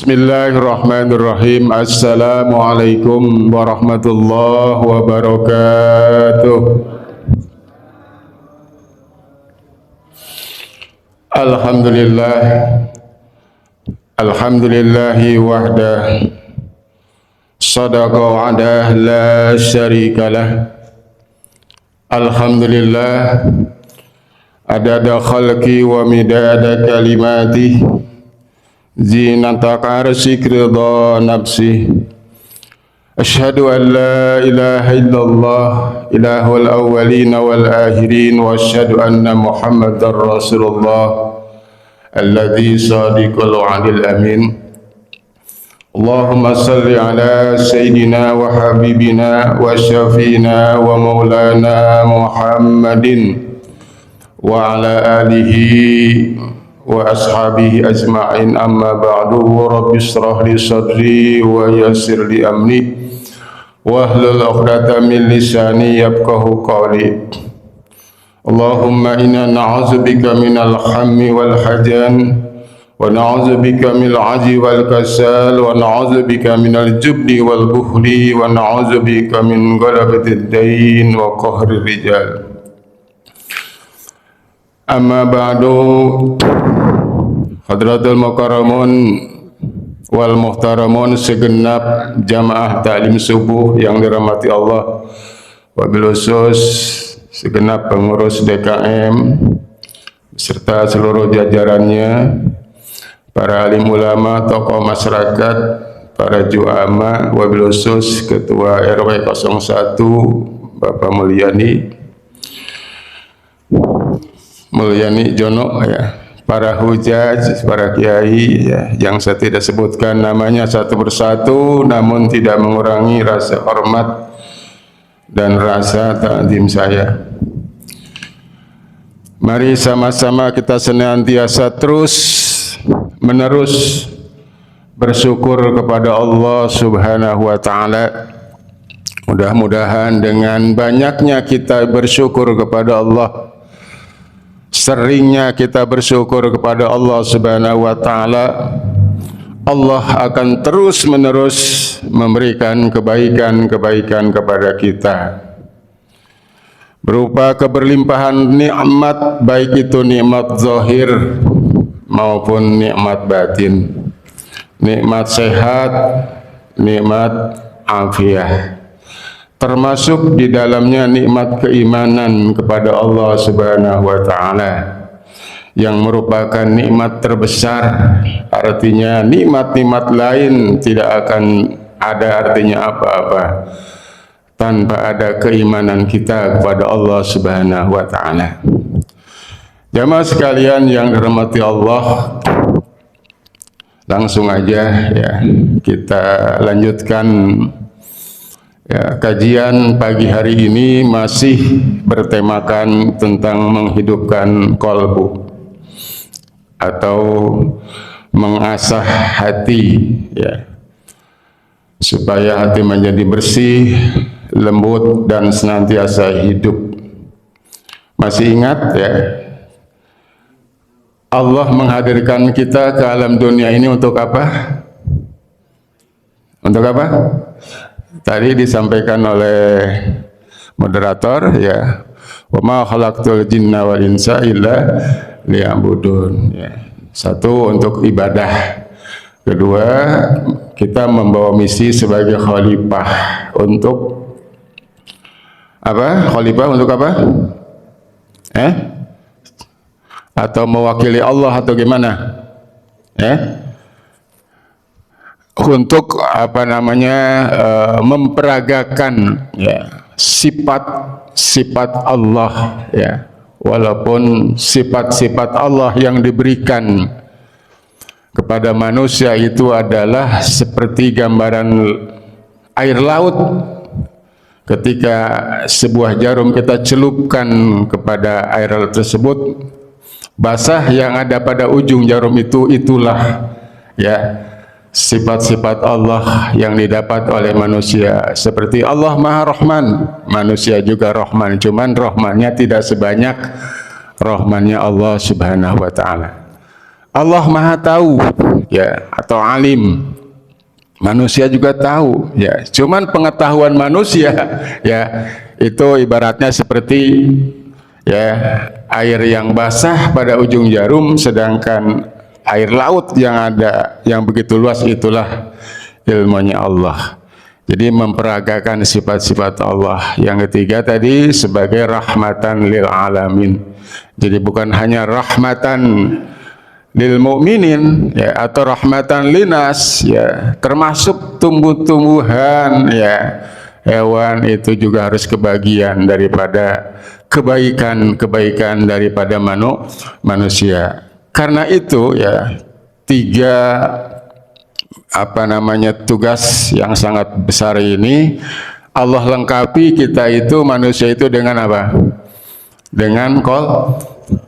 Bismillahirrahmanirrahim. Assalamualaikum warahmatullahi wabarakatuh. Alhamdulillah. Alhamdulillahi wahdah. Sadaqa wa'adah la syarikalah. Alhamdulillah. Adada khalqi wa midada kalimati. Zinata arsyik ridha nafsi. Asyhadu an la ilaha illallah ilahul awwalin wal akhirin wa asyhadu anna Muhammadar Rasulullah alladzi sadiqul wa'dil amin. Allahumma salli ala sayyidina wa habibina wa syafiina wa maulana Muhammadin wa ala alihi wa ashabihi ajma'in, amma ba'du. Rabbi shrah li sadri wa yassir li amri wahlul 'uqdatam min lisani yafqahu qawli. Allahumma inna na'udzubika minal hammi wal hajan wa na'udzubika minal 'ajzi wal kasal wa na'udzubika minal jubni wal bukhli wa na'udzubika min ghalabatid dain wa qahrir rijal. Amma ba'du. Hadratul mukarramun wal muhtaramun, segenap jamaah taklim subuh yang dirahmati Allah, wabil khusus segenap pengurus DKM beserta seluruh jajarannya, para alim ulama, tokoh masyarakat, para juama, wabil khusus Ketua RW 01 Bapak Mulyani Jono, ya, para hujaj, para kiai, ya, yang saya tidak sebutkan namanya satu persatu, namun tidak mengurangi rasa hormat dan rasa ta'zim saya. Mari sama-sama kita senantiasa terus menerus bersyukur kepada Allah Subhanahu wa taala. Mudah-mudahan dengan banyaknya kita bersyukur kepada Allah, seringnya kita bersyukur kepada Allah Subhanahu wa taala, Allah akan terus-menerus memberikan kebaikan-kebaikan kepada kita berupa keberlimpahan nikmat, baik itu nikmat zahir maupun nikmat batin, nikmat sehat, nikmat afiah, termasuk di dalamnya nikmat keimanan kepada Allah Subhanahu wa taala yang merupakan nikmat terbesar. Artinya nikmat-nikmat lain tidak akan ada artinya apa-apa tanpa ada keimanan kita kepada Allah Subhanahu wa taala. Jamaah sekalian yang dirahmati Allah, langsung aja ya kita lanjutkan. Ya, kajian pagi hari ini masih bertemakan tentang menghidupkan kolbu atau mengasah hati, ya, supaya hati menjadi bersih, lembut dan senantiasa hidup. Masih ingat ya, Allah menghadirkan kita ke alam dunia ini untuk apa? Untuk apa? Tadi disampaikan oleh moderator, ya, wa ma khalaqtul jinna wal insa illa liya'budun, ya. Satu, untuk ibadah. Kedua, kita membawa misi sebagai khalifah. Untuk apa? Khalifah untuk apa? Atau mewakili Allah atau gimana? Untuk apa namanya, memperagakan, ya, sifat-sifat Allah, ya, walaupun sifat-sifat Allah yang diberikan kepada manusia itu adalah seperti gambaran air laut. Ketika sebuah jarum kita celupkan kepada air laut tersebut, basah yang ada pada ujung jarum itu, itulah, ya, sifat-sifat Allah yang didapat oleh manusia. Seperti Allah Maha Rahman, manusia juga Rahman, cuman Rahmannya tidak sebanyak Rahmannya Allah Subhanahu wa taala. Allah Maha Tahu, ya atau alim. Manusia juga tahu, ya. Cuman pengetahuan manusia, ya, itu ibaratnya seperti ya air yang basah pada ujung jarum, sedangkan air laut yang ada yang begitu luas itulah ilmunya Allah. Jadi memperagakan sifat-sifat Allah. Yang ketiga tadi sebagai rahmatan lil alamin. Jadi bukan hanya rahmatan lil mu'minin, ya, atau rahmatan linas, ya, termasuk tumbuh-tumbuhan, ya, hewan itu juga harus kebagian daripada kebaikan-kebaikan daripada manusia. Karena itu, ya, tiga tugas yang sangat besar ini Allah lengkapi kita itu manusia itu dengan apa? Dengan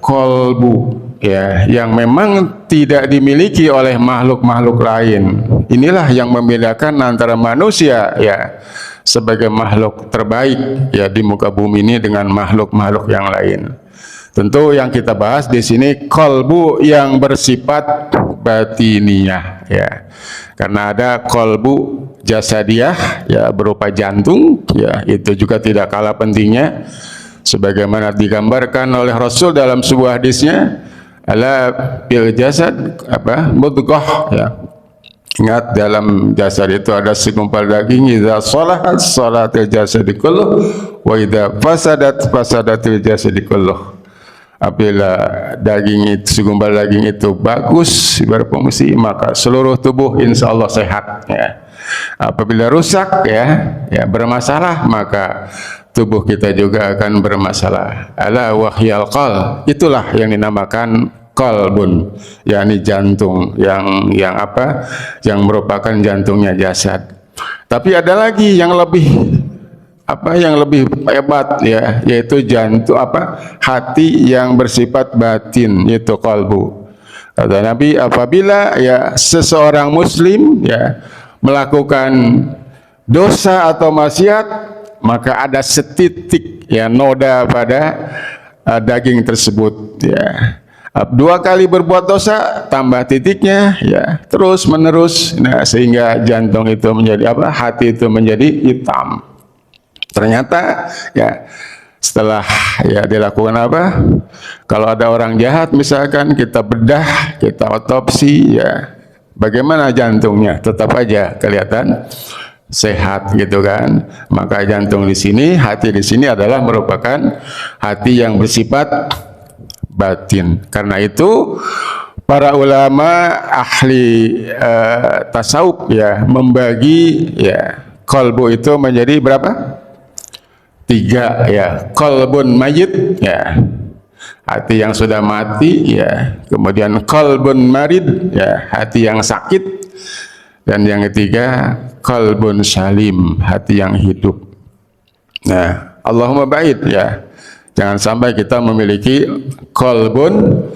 kolbu, ya, yang memang tidak dimiliki oleh makhluk-makhluk lain. Inilah yang membedakan antara manusia, ya, sebagai makhluk terbaik, ya, di muka bumi ini dengan makhluk-makhluk yang lain. Tentu yang kita bahas di sini kolbu yang bersifat batiniyah, ya. Karena ada kolbu jasadiyah, ya, berupa jantung, ya, itu juga tidak kalah pentingnya. Sebagaimana digambarkan oleh Rasul dalam sebuah hadisnya, ala bil jasad mudghah, ya. Ingat, dalam jasad itu ada segumpal daging, idza shalahat shalatil jasadi kulluh wa idza fasadat fasadatil jasadi kulluh. Apabila segumpal daging itu bagus, berfungsi, maka seluruh tubuh insya Allah sehat, ya. Apabila rusak, ya bermasalah, maka tubuh kita juga akan bermasalah. Ala wahyal qalb, itulah yang dinamakan qalbun, yakni jantung, yang merupakan jantungnya jasad. Tapi ada lagi yang lebih hebat, ya, yaitu hati yang bersifat batin, yaitu qalbu. Kata Nabi, apabila, ya, seseorang muslim, ya, melakukan dosa atau maksiat, maka ada setitik, ya, noda pada daging tersebut, ya. 2 kali berbuat dosa tambah titiknya, ya, terus menerus, nah, sehingga jantung itu menjadi hati itu menjadi hitam. Ternyata, ya, setelah, ya, dilakukan kalau ada orang jahat misalkan, kita bedah, kita otopsi, ya, bagaimana jantungnya, tetap aja kelihatan sehat, gitu kan. Maka jantung di sini, hati di sini adalah merupakan hati yang bersifat batin. Karena itu para ulama ahli tasawuf, ya, membagi, ya, qalbu itu menjadi berapa? 3, ya. Qalbun mayyit, ya, hati yang sudah mati, ya. Kemudian qalbun marid, ya, hati yang sakit. Dan yang ketiga qalbun salim, hati yang hidup. Nah, Allahumma ba'id, ya, jangan sampai kita memiliki qalbun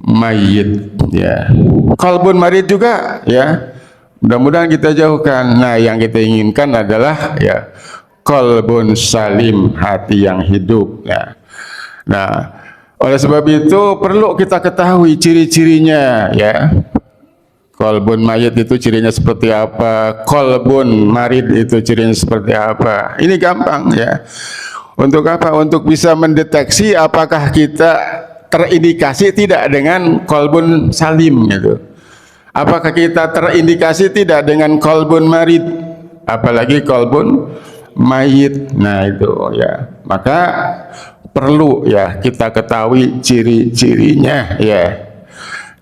mayyit, ya. Qalbun marid juga, ya, mudah-mudahan kita jauhkan. Nah, yang kita inginkan adalah, ya, qalbun salim, hati yang hidup, ya. Nah, oleh sebab itu perlu kita ketahui ciri-cirinya, ya. Qalbun mayit itu cirinya seperti apa, qalbun marid itu cirinya seperti apa. Ini gampang, ya. Untuk apa? Untuk bisa mendeteksi apakah kita terindikasi tidak dengan qalbun salim, gitu. Apakah kita terindikasi tidak dengan qalbun marid, apalagi qalbun mayit. Nah, itu, ya. Maka perlu, ya, kita ketahui ciri-cirinya, ya.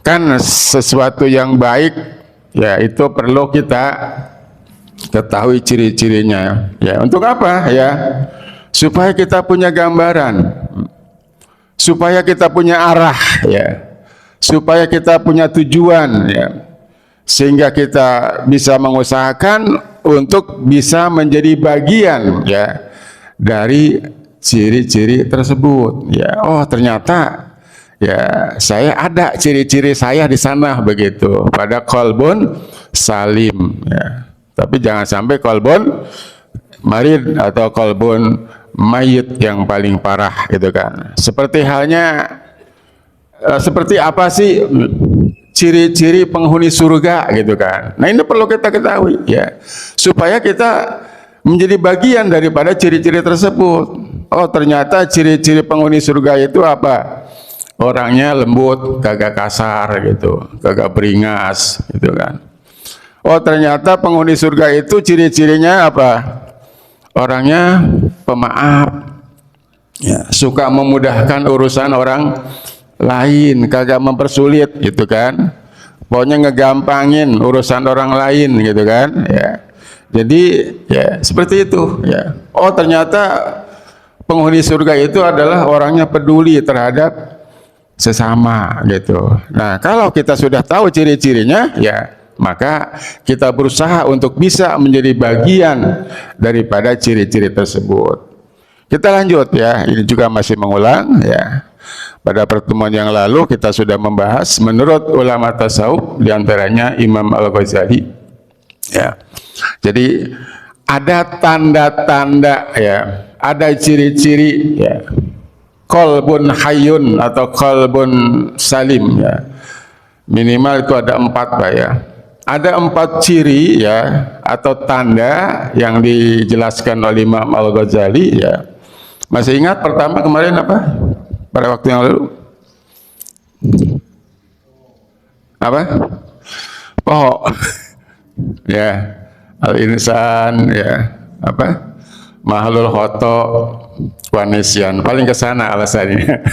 Kan sesuatu yang baik, ya, itu perlu kita ketahui ciri-cirinya, ya. Untuk apa, ya? Supaya kita punya gambaran, supaya kita punya arah, ya, supaya kita punya tujuan, ya, sehingga kita bisa mengusahakan untuk bisa menjadi bagian, ya, dari ciri-ciri tersebut, ya. Oh, ternyata, ya, saya ada ciri-ciri saya di sana, begitu, pada qalbun salim, ya. Tapi jangan sampai qalbun marid atau qalbun mayit yang paling parah, gitu kan. Seperti halnya seperti apa sih ciri-ciri penghuni surga gitu kan. Nah, ini perlu kita ketahui ya, supaya kita menjadi bagian daripada ciri-ciri tersebut. Oh, ternyata ciri-ciri penghuni surga itu apa? Orangnya lembut, kagak kasar gitu, kagak beringas gitu kan. Oh, ternyata penghuni surga itu ciri-cirinya apa? Orangnya pemaaf, ya, suka memudahkan urusan orang lain, kagak mempersulit gitu kan. Pokoknya ngegampangin urusan orang lain gitu kan ya. Jadi ya seperti itu ya. Oh, ternyata penghuni surga itu adalah orangnya peduli terhadap sesama gitu. Nah, kalau kita sudah tahu ciri-cirinya ya, maka kita berusaha untuk bisa menjadi bagian daripada ciri-ciri tersebut. Kita lanjut ya, ini juga masih mengulang ya. Pada pertemuan yang lalu kita sudah membahas menurut ulama tasawuf, diantaranya Imam Al-Ghazali ya. Jadi ada tanda-tanda ya, ada ciri-ciri ya, qalbun hayyun atau qalbun salim ya. Minimal itu ada 4 Pak ya. Ada 4 ciri ya atau tanda yang dijelaskan oleh Imam Al-Ghazali ya. Masih ingat pertama kemarin apa? Pada waktu yang lalu apa? Pohon ya, al-insan ya, apa? Mahlul khoto wanisian, paling ke sana alasannya.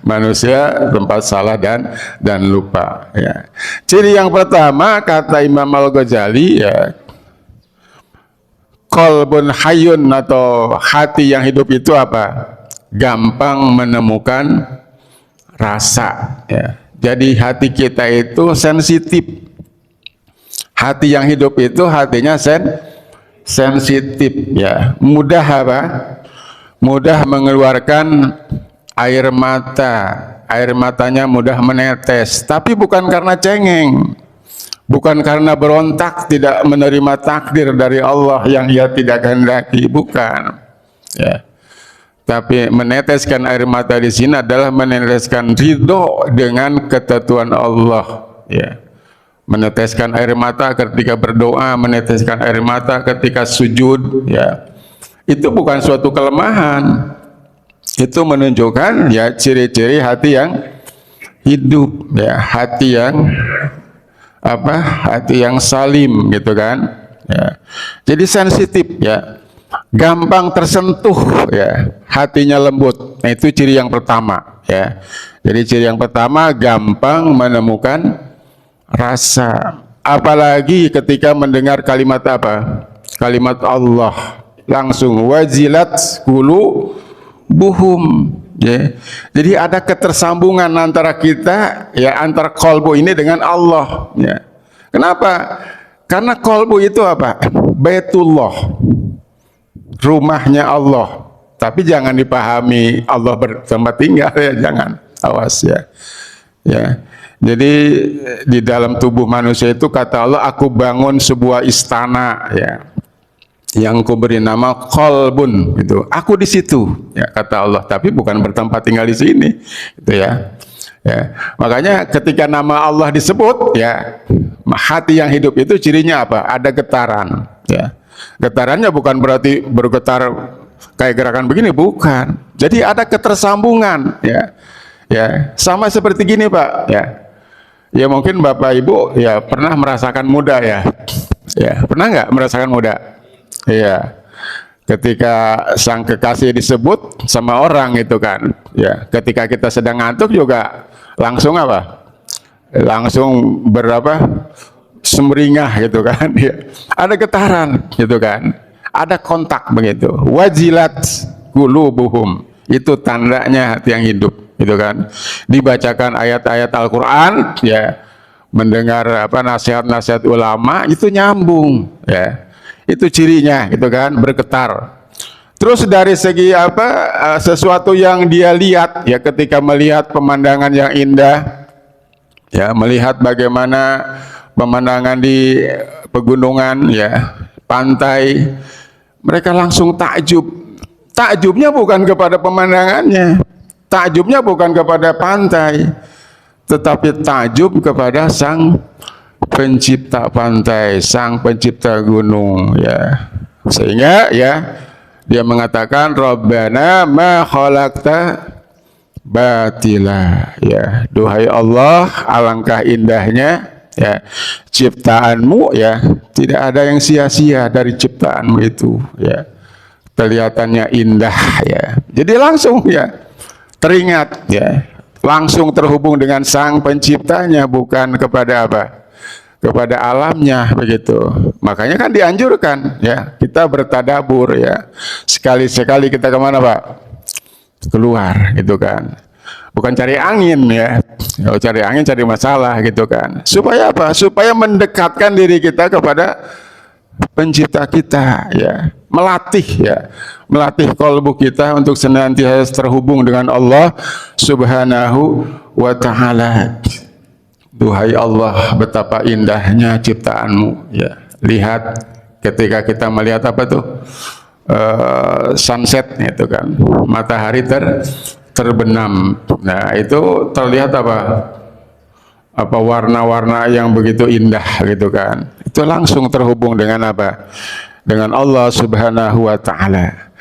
Manusia tempat salah dan lupa ya. Ciri yang pertama kata Imam Al-Ghazali ya, qalbun hayyun atau hati yang hidup itu apa? Gampang menemukan rasa ya. Jadi hati kita itu sensitif. Hati yang hidup itu hatinya sensitif ya. Mudah apa? Mudah mengeluarkan air mata. Air matanya mudah menetes, tapi bukan karena cengeng. Bukan karena berontak tidak menerima takdir dari Allah yang ia tidak kehendaki, bukan. Ya. Tapi meneteskan air mata di sini adalah meneteskan ridho dengan ketentuan Allah. Ya. Meneteskan air mata ketika berdoa, meneteskan air mata ketika sujud. Ya. Itu bukan suatu kelemahan. Itu menunjukkan ya ciri-ciri hati yang hidup, ya, hati yang apa? Hati yang salim gitu kan. Ya. Jadi sensitif ya. Gampang tersentuh ya, hatinya lembut. Nah, itu ciri yang pertama ya. Jadi ciri yang pertama gampang menemukan rasa. Apalagi ketika mendengar kalimat apa? Kalimat Allah, langsung wajilat qulubuhum ya. Jadi ada ketersambungan antara kita ya, antara qalbu ini dengan Allah ya. Kenapa? Karena qalbu itu apa? Baitullah, rumahnya Allah, tapi jangan dipahami Allah bertempat tinggal ya, jangan, awas ya. Ya, jadi di dalam tubuh manusia itu kata Allah, aku bangun sebuah istana ya, yang ku beri nama qalbun, itu aku di situ ya kata Allah, tapi bukan bertempat tinggal di sini, itu ya. Ya, makanya ketika nama Allah disebut ya, hati yang hidup itu cirinya apa? Ada getaran ya. Getarannya bukan berarti bergetar kayak gerakan begini, bukan. Jadi ada ketersambungan ya. Ya, sama seperti gini Pak ya. Ya mungkin Bapak Ibu ya pernah merasakan muda ya. Ya, pernah nggak merasakan muda? Iya. Ketika sang kekasih disebut sama orang itu kan. Ya, ketika kita sedang ngantuk juga langsung apa? Langsung berapa? Sumringah gitu kan ya. Ada getaran gitu kan, ada kontak begitu. Wajilat qulubuhum, itu tandanya hati yang hidup gitu kan. Dibacakan ayat-ayat Al-Qur'an ya, mendengar apa nasihat-nasihat ulama, itu nyambung ya. Itu cirinya gitu kan, bergetar. Terus dari segi apa, sesuatu yang dia lihat ya, ketika melihat pemandangan yang indah ya, melihat bagaimana pemandangan di pegunungan ya, pantai, mereka langsung takjub. Takjubnya bukan kepada pemandangannya, takjubnya bukan kepada pantai, tetapi takjub kepada sang pencipta pantai, sang pencipta gunung, ya. Sehingga ya dia mengatakan Rabbana ma khalaqta batila, ya, duhai Allah, alangkah indahnya ya ciptaanmu, ya, tidak ada yang sia-sia dari ciptaanmu itu, ya, kelihatannya indah, ya. Jadi langsung ya teringat, ya, langsung terhubung dengan sang penciptanya, bukan kepada apa, kepada alamnya, begitu. Makanya kan dianjurkan ya kita bertadabur, ya, sekali-sekali kita kemana Pak? Keluar, gitu kan. Bukan cari angin, ya. Kalau cari angin cari masalah, gitu kan. Supaya apa? Supaya mendekatkan diri kita kepada pencipta kita, ya. Melatih, ya. Melatih kalbu kita untuk senantiasa terhubung dengan Allah Subhanahu wa ta'ala. Duhai Allah, betapa indahnya ciptaanmu, ya. Lihat ketika kita melihat apa tuh? Sunset, itu kan, matahari terbenam. Nah, itu terlihat apa warna-warna yang begitu indah, gitu kan. Itu langsung terhubung dengan apa? Dengan Allah Subhanahu wa ta'ala.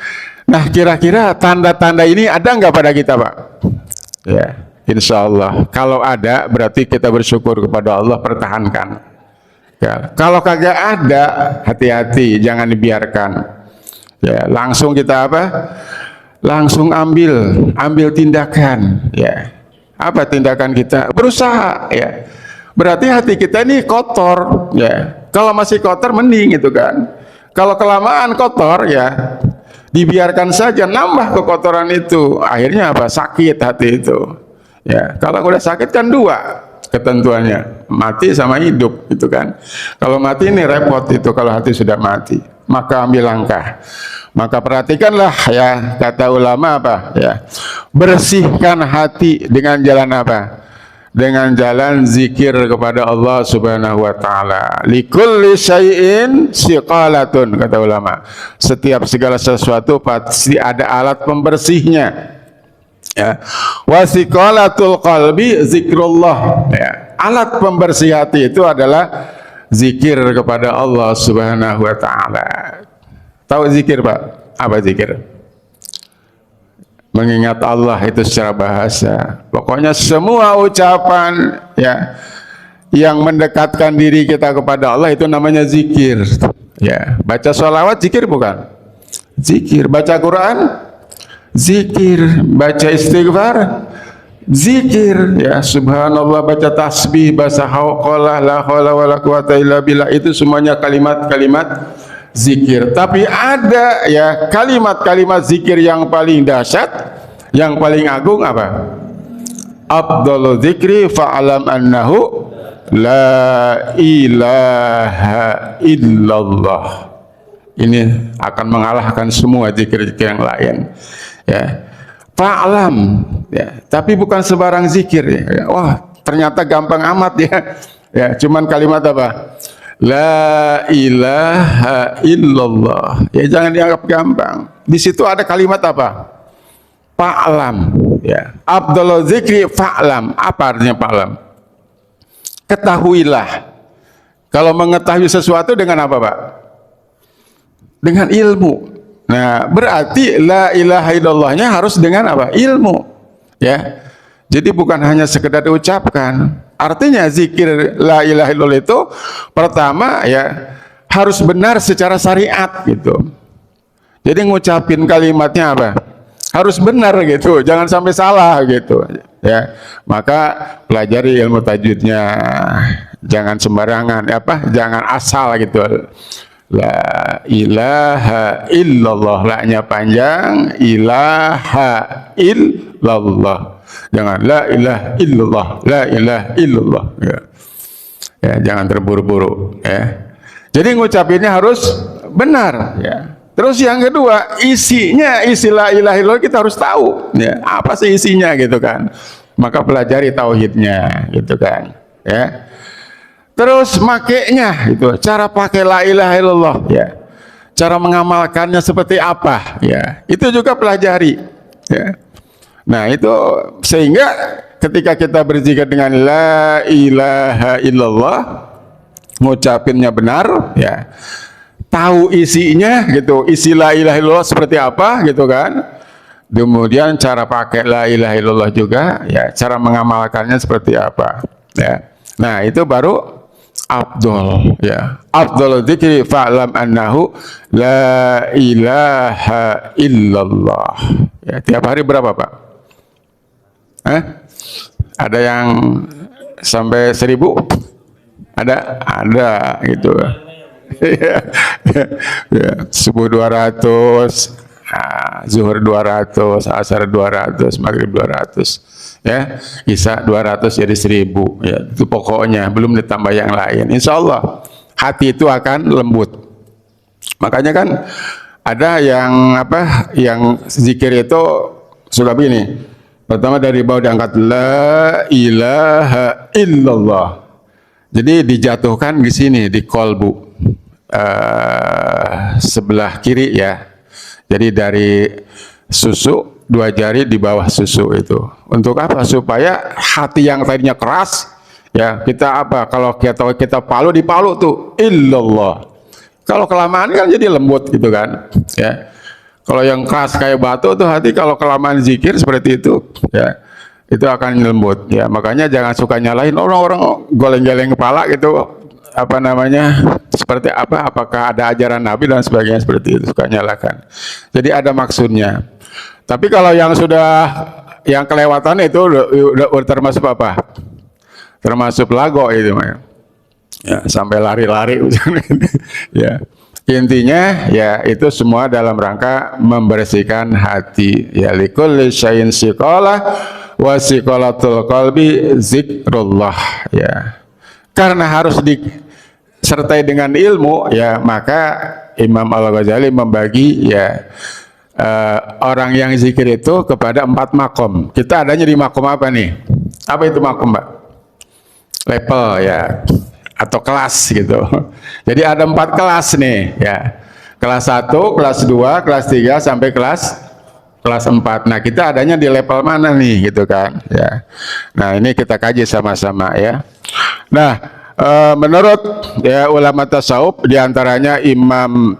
Nah, kira-kira tanda-tanda ini ada nggak pada kita, Pak? Ya, insya Allah. Kalau ada, berarti kita bersyukur kepada Allah, pertahankan. Ya, kalau kagak ada, hati-hati, jangan dibiarkan. Ya, langsung kita apa? Langsung ambil tindakan, ya. Apa tindakan kita? Berusaha, ya. Berarti hati kita ini kotor, ya. Kalau masih kotor mending, itu kan. Kalau kelamaan kotor, ya, dibiarkan saja nambah kekotoran itu. Akhirnya apa? Sakit hati itu. Ya, kalau udah sakit kan dua ketentuannya, mati sama hidup, itu kan. Kalau mati ini repot itu, kalau hati sudah mati. Maka ambil langkah. Maka perhatikanlah, ya, kata ulama apa, ya, bersihkan hati dengan jalan apa? Dengan jalan zikir kepada Allah Subhanahu wa ta'ala. Likulli syai'in siqalatun, kata ulama. Setiap segala sesuatu pasti ada alat pembersihnya. Ya. Wa siqalatul qalbi zikrullah. Ya. Alat pembersih hati itu adalah zikir kepada Allah Subhanahu wa ta'ala. Tahu zikir, Pak? Apa zikir? Mengingat Allah itu secara bahasa. Pokoknya semua ucapan, ya, yang mendekatkan diri kita kepada Allah itu namanya zikir. Ya, baca sholawat zikir bukan? Zikir. Baca Quran zikir. Baca istighfar zikir, ya, subhanallah, baca tasbih, baca hauqalah, la haula wala quwata illa billah, itu semuanya kalimat-kalimat zikir. Tapi ada, ya, kalimat-kalimat zikir yang paling dahsyat, yang paling agung apa? Afdhalu dzikri fa'alam annahu la ilaha illallah. Ini akan mengalahkan semua zikir-zikir yang lain, ya. Fa'alam, ya, tapi bukan sebarang zikir, ya. Wah, ternyata gampang amat, ya. Ya, cuman kalimat apa? La ilaha illallah. Ya, jangan dianggap gampang. Di situ ada kalimat apa? Fa'lam, ya. Afdhalul dzikri fa'lam. Apa artinya fa'lam? Ketahuilah. Kalau mengetahui sesuatu dengan apa, Pak? Dengan ilmu. Nah, berarti la ilaha illallahnya harus dengan apa? Ilmu, ya. Jadi bukan hanya sekedar diucapkan. Artinya zikir la ilaha illallah itu pertama, ya, harus benar secara syariat, gitu. Jadi ngucapin kalimatnya apa? Harus benar, gitu. Jangan sampai salah, gitu, ya. Maka pelajari ilmu tajwidnya. Jangan sembarangan, apa? Jangan asal, gitu. La ilaha illallah, la-nya panjang, ilaha illallah. Jangan la ilaha illallah, la ilaha illallah, ya. Ya, jangan terburu-buru, ya. Jadi ngucapinnya harus benar, ya. Terus yang kedua, isinya, isi la ilaha illallah kita harus tahu, ya. Apa sih isinya, gitu kan. Maka pelajari tauhidnya, gitu kan, ya. Terus makainya, itu cara pakai la ilaha illallah, ya. Cara mengamalkannya seperti apa, ya. Itu juga pelajari, ya. Nah, itu sehingga ketika kita berzikir dengan la ilaha illallah, ngucapinnya benar, ya, tahu isinya gitu, isi la ilaha illallah seperti apa gitu kan. Kemudian cara pakai la ilaha illallah juga, ya, cara mengamalkannya seperti apa, ya. Nah, itu baru afdol, ya. Afdol dzikri fa'lam annahu la ilaha illallah. Ya, tiap hari berapa, Pak? Ada yang sampai 1000? Ada gitu. Ya, subuh 200, zuhur 200, asar 200, maghrib 200, ya, isya 200 jadi 1000, ya, itu pokoknya, belum ditambah yang lain. Insya Allah hati itu akan lembut. Makanya kan ada yang yang zikir itu suka begini. Pertama dari bawah diangkat la ilaha illallah. Jadi dijatuhkan di sini di kolbu sebelah kiri, ya. Jadi dari susu, 2 jari di bawah susu itu. Untuk apa? Supaya hati yang tadinya keras, ya, kita kalau kita palu di palu tuh illallah. Kalau kelamaan kan jadi lembut gitu kan, ya. Kalau yang keras kayak batu tuh hati, kalau kelamaan zikir seperti itu, ya, itu akan lembut, ya. Makanya jangan suka nyalahin orang-orang goleng-goleng kepala gitu, seperti apakah ada ajaran Nabi dan sebagainya, seperti itu suka nyalakan. Jadi ada maksudnya. Tapi kalau yang yang kelewatan itu udah termasuk apa? Termasuk lago itu, ya, sampai lari-lari, ya. Intinya, ya, itu semua dalam rangka membersihkan hati, ya. Likulli syai'in siqalah wa siqalatul qalbi zikrullah, ya. Karena harus disertai dengan ilmu, ya, maka Imam Al-Ghazali membagi, ya, orang yang zikir itu kepada 4 makom. Kita adanya di makom apa nih? Apa itu makom, Mbak? Level, ya, atau kelas gitu. Jadi ada 4 kelas nih, ya. Kelas 1, kelas 2, kelas 3 sampai kelas 4. Nah, kita adanya di level mana nih gitu kan, ya. Nah, ini kita kaji sama-sama, ya. Nah, menurut, ya, ulama tasawuf diantaranya Imam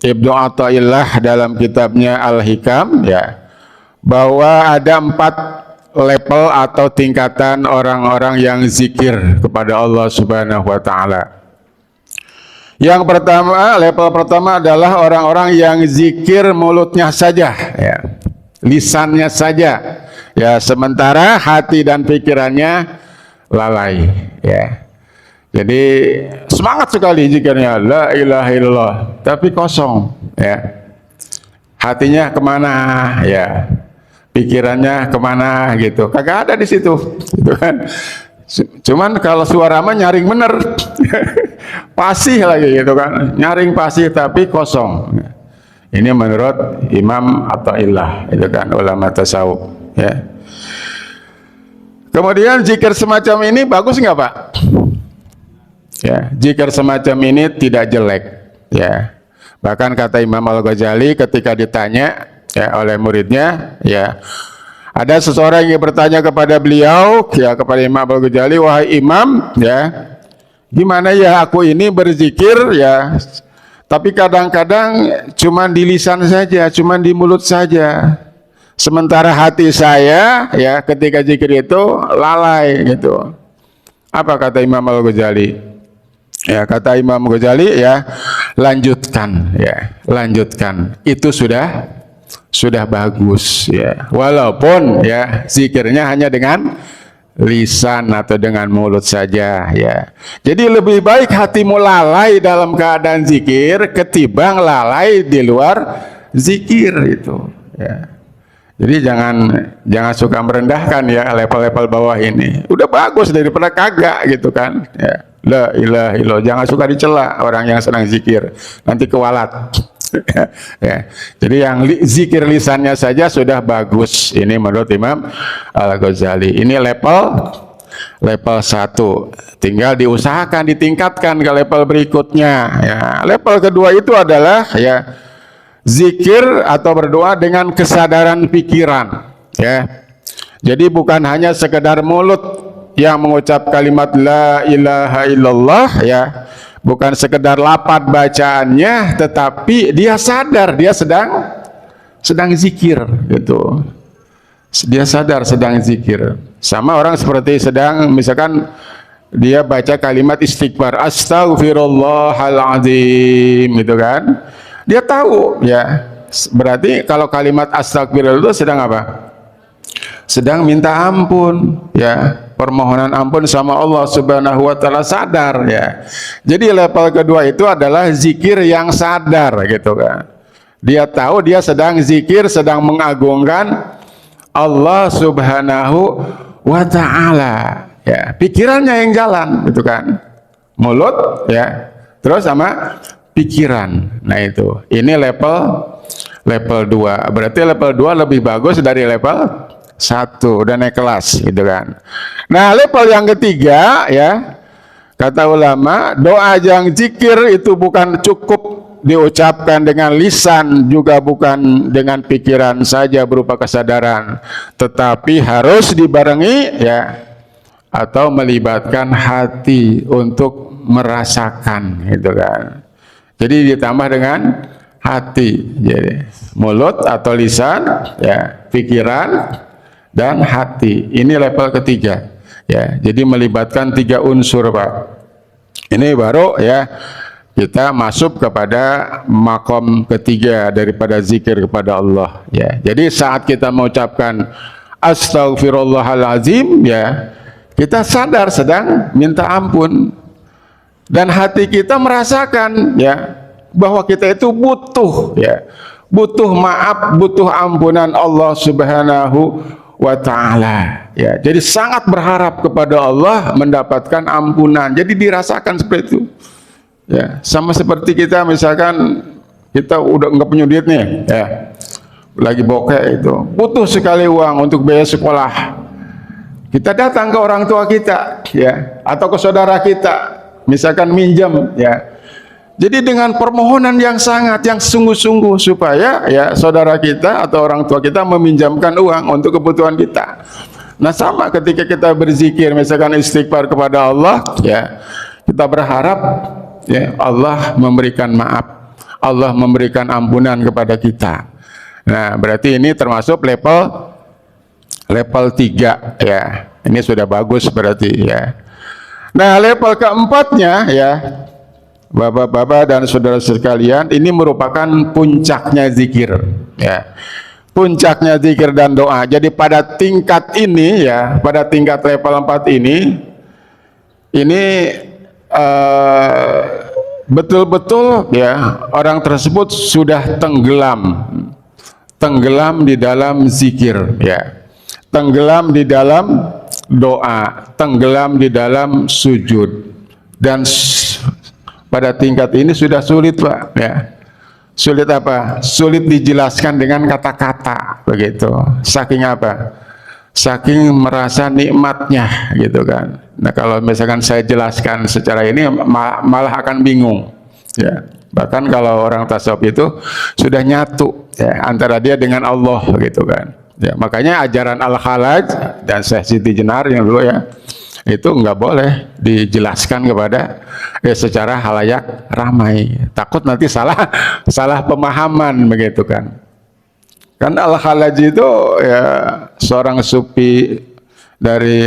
Ibnu Athaillah dalam kitabnya Al-Hikam, ya, bahwa ada 4 level atau tingkatan orang-orang yang zikir kepada Allah Subhanahu wa Ta'ala. Yang pertama, level pertama adalah orang-orang yang zikir mulutnya saja, ya, lisannya saja, ya, sementara hati dan pikirannya lalai, ya. Jadi semangat sekali zikirnya la ilaha illallah, tapi kosong, ya. Hatinya kemana, ya, pikirannya kemana gitu, kagak ada di situ, gitu kan. Cuman kalau suara mah nyaring bener, pasih lagi gitu kan, nyaring pasih tapi kosong. Ini menurut Imam Athaillah, itu kan ulama tasawuf, ya. Kemudian zikir semacam ini bagus nggak, Pak? Ya, zikir semacam ini tidak jelek, ya. Bahkan kata Imam Al-Ghazali ketika ditanya, ya, oleh muridnya, ya, ada seseorang yang bertanya kepada beliau, ya, kepada Imam Al-Ghazali, wahai Imam, ya, gimana ya aku ini berzikir, ya, tapi kadang-kadang cuman di lisan saja, cuman di mulut saja, sementara hati saya, ya, ketika zikir itu lalai gitu. Apa kata Imam Al-Ghazali? Ya, kata Imam Ghazali, ya, lanjutkan, ya, lanjutkan. Itu sudah bagus, ya. Walaupun, ya, zikirnya hanya dengan lisan atau dengan mulut saja, ya. Jadi lebih baik hatimu lalai dalam keadaan zikir ketimbang lalai di luar zikir itu, ya. Jadi jangan suka merendahkan, ya, level-level bawah ini. Udah bagus daripada kagak gitu kan, ya. La ilaha illallah, jangan suka dicela orang yang sedang zikir, nanti kewalat. Ya. Jadi yang zikir lisannya saja sudah bagus. Ini menurut Imam Al-Ghazali. Ini level 1. Tinggal diusahakan ditingkatkan ke level berikutnya, ya. Level kedua itu adalah, ya, zikir atau berdoa dengan kesadaran pikiran, ya. Jadi bukan hanya sekedar mulut yang mengucap kalimat la ilaha illallah ya, bukan sekedar lafaz bacaannya, tetapi dia sadar dia sedang zikir gitu. Dia sadar sedang zikir. Sama orang seperti sedang misalkan dia baca kalimat istighfar, astaghfirullahaladzim gitu kan. Dia tahu ya. Berarti kalau kalimat astagfirullah itu sedang apa? Sedang minta ampun ya, permohonan ampun sama Allah Subhanahu wa taala, sadar ya. Jadi level kedua itu adalah zikir yang sadar gitu kan. Dia tahu dia sedang zikir, sedang mengagungkan Allah Subhanahu wa taala ya. Pikirannya yang jalan gitu kan. Mulut ya, terus sama pikiran. Nah itu. Ini level 2. Berarti level 2 lebih bagus dari level 1, udah naik kelas gitu kan. Nah, level yang ketiga ya, kata ulama, doa yang zikir itu bukan cukup diucapkan dengan lisan, juga bukan dengan pikiran saja berupa kesadaran, tetapi harus dibarengi ya, atau melibatkan hati untuk merasakan gitu kan. Jadi ditambah dengan hati, jadi mulut atau lisan ya, pikiran dan hati. Ini level ketiga ya. Jadi melibatkan 3 unsur Pak. Ini baru ya kita masuk kepada makom ketiga daripada zikir kepada Allah ya. Jadi saat kita mengucapkan astaghfirullahaladzim ya, kita sadar sedang minta ampun dan hati kita merasakan ya bahwa kita itu butuh ya, butuh maaf, butuh ampunan Allah Subhanahu wa taala ya. Jadi sangat berharap kepada Allah mendapatkan ampunan. Jadi dirasakan seperti itu ya. Sama seperti kita misalkan kita udah nggak punya duit nih ya, lagi bokeh itu, butuh sekali uang untuk biaya sekolah. Kita datang ke orang tua kita ya, atau ke saudara kita misalkan minjam ya. Jadi dengan permohonan yang sungguh-sungguh supaya ya saudara kita atau orang tua kita meminjamkan uang untuk kebutuhan kita. Nah sama ketika kita berzikir misalkan istighfar kepada Allah ya, kita berharap ya Allah memberikan maaf, Allah memberikan ampunan kepada kita. Nah berarti ini termasuk level 3 ya. Ini sudah bagus berarti ya. Nah level keempatnya ya, Bapak-bapak dan saudara sekalian, ini merupakan puncaknya zikir ya. Puncaknya zikir dan doa. Jadi pada tingkat ini ya, pada tingkat level 4 ini betul-betul ya orang tersebut sudah tenggelam di dalam zikir ya. Tenggelam di dalam doa, tenggelam di dalam sujud. Dan pada tingkat ini sudah sulit Pak ya. Sulit apa? Sulit dijelaskan dengan kata-kata begitu. Saking apa? Saking merasa nikmatnya gitu kan. Nah kalau misalkan saya jelaskan secara ini malah akan bingung ya. Bahkan kalau orang tasawuf itu sudah nyatu ya, antara dia dengan Allah gitu kan ya. Makanya ajaran Al-Khalaj dan Syekh Siti Jenar yang dulu ya, itu nggak boleh dijelaskan kepada secara halayak ramai, takut nanti salah pemahaman begitu kan. Kan Al-Khalaj itu ya seorang sufi dari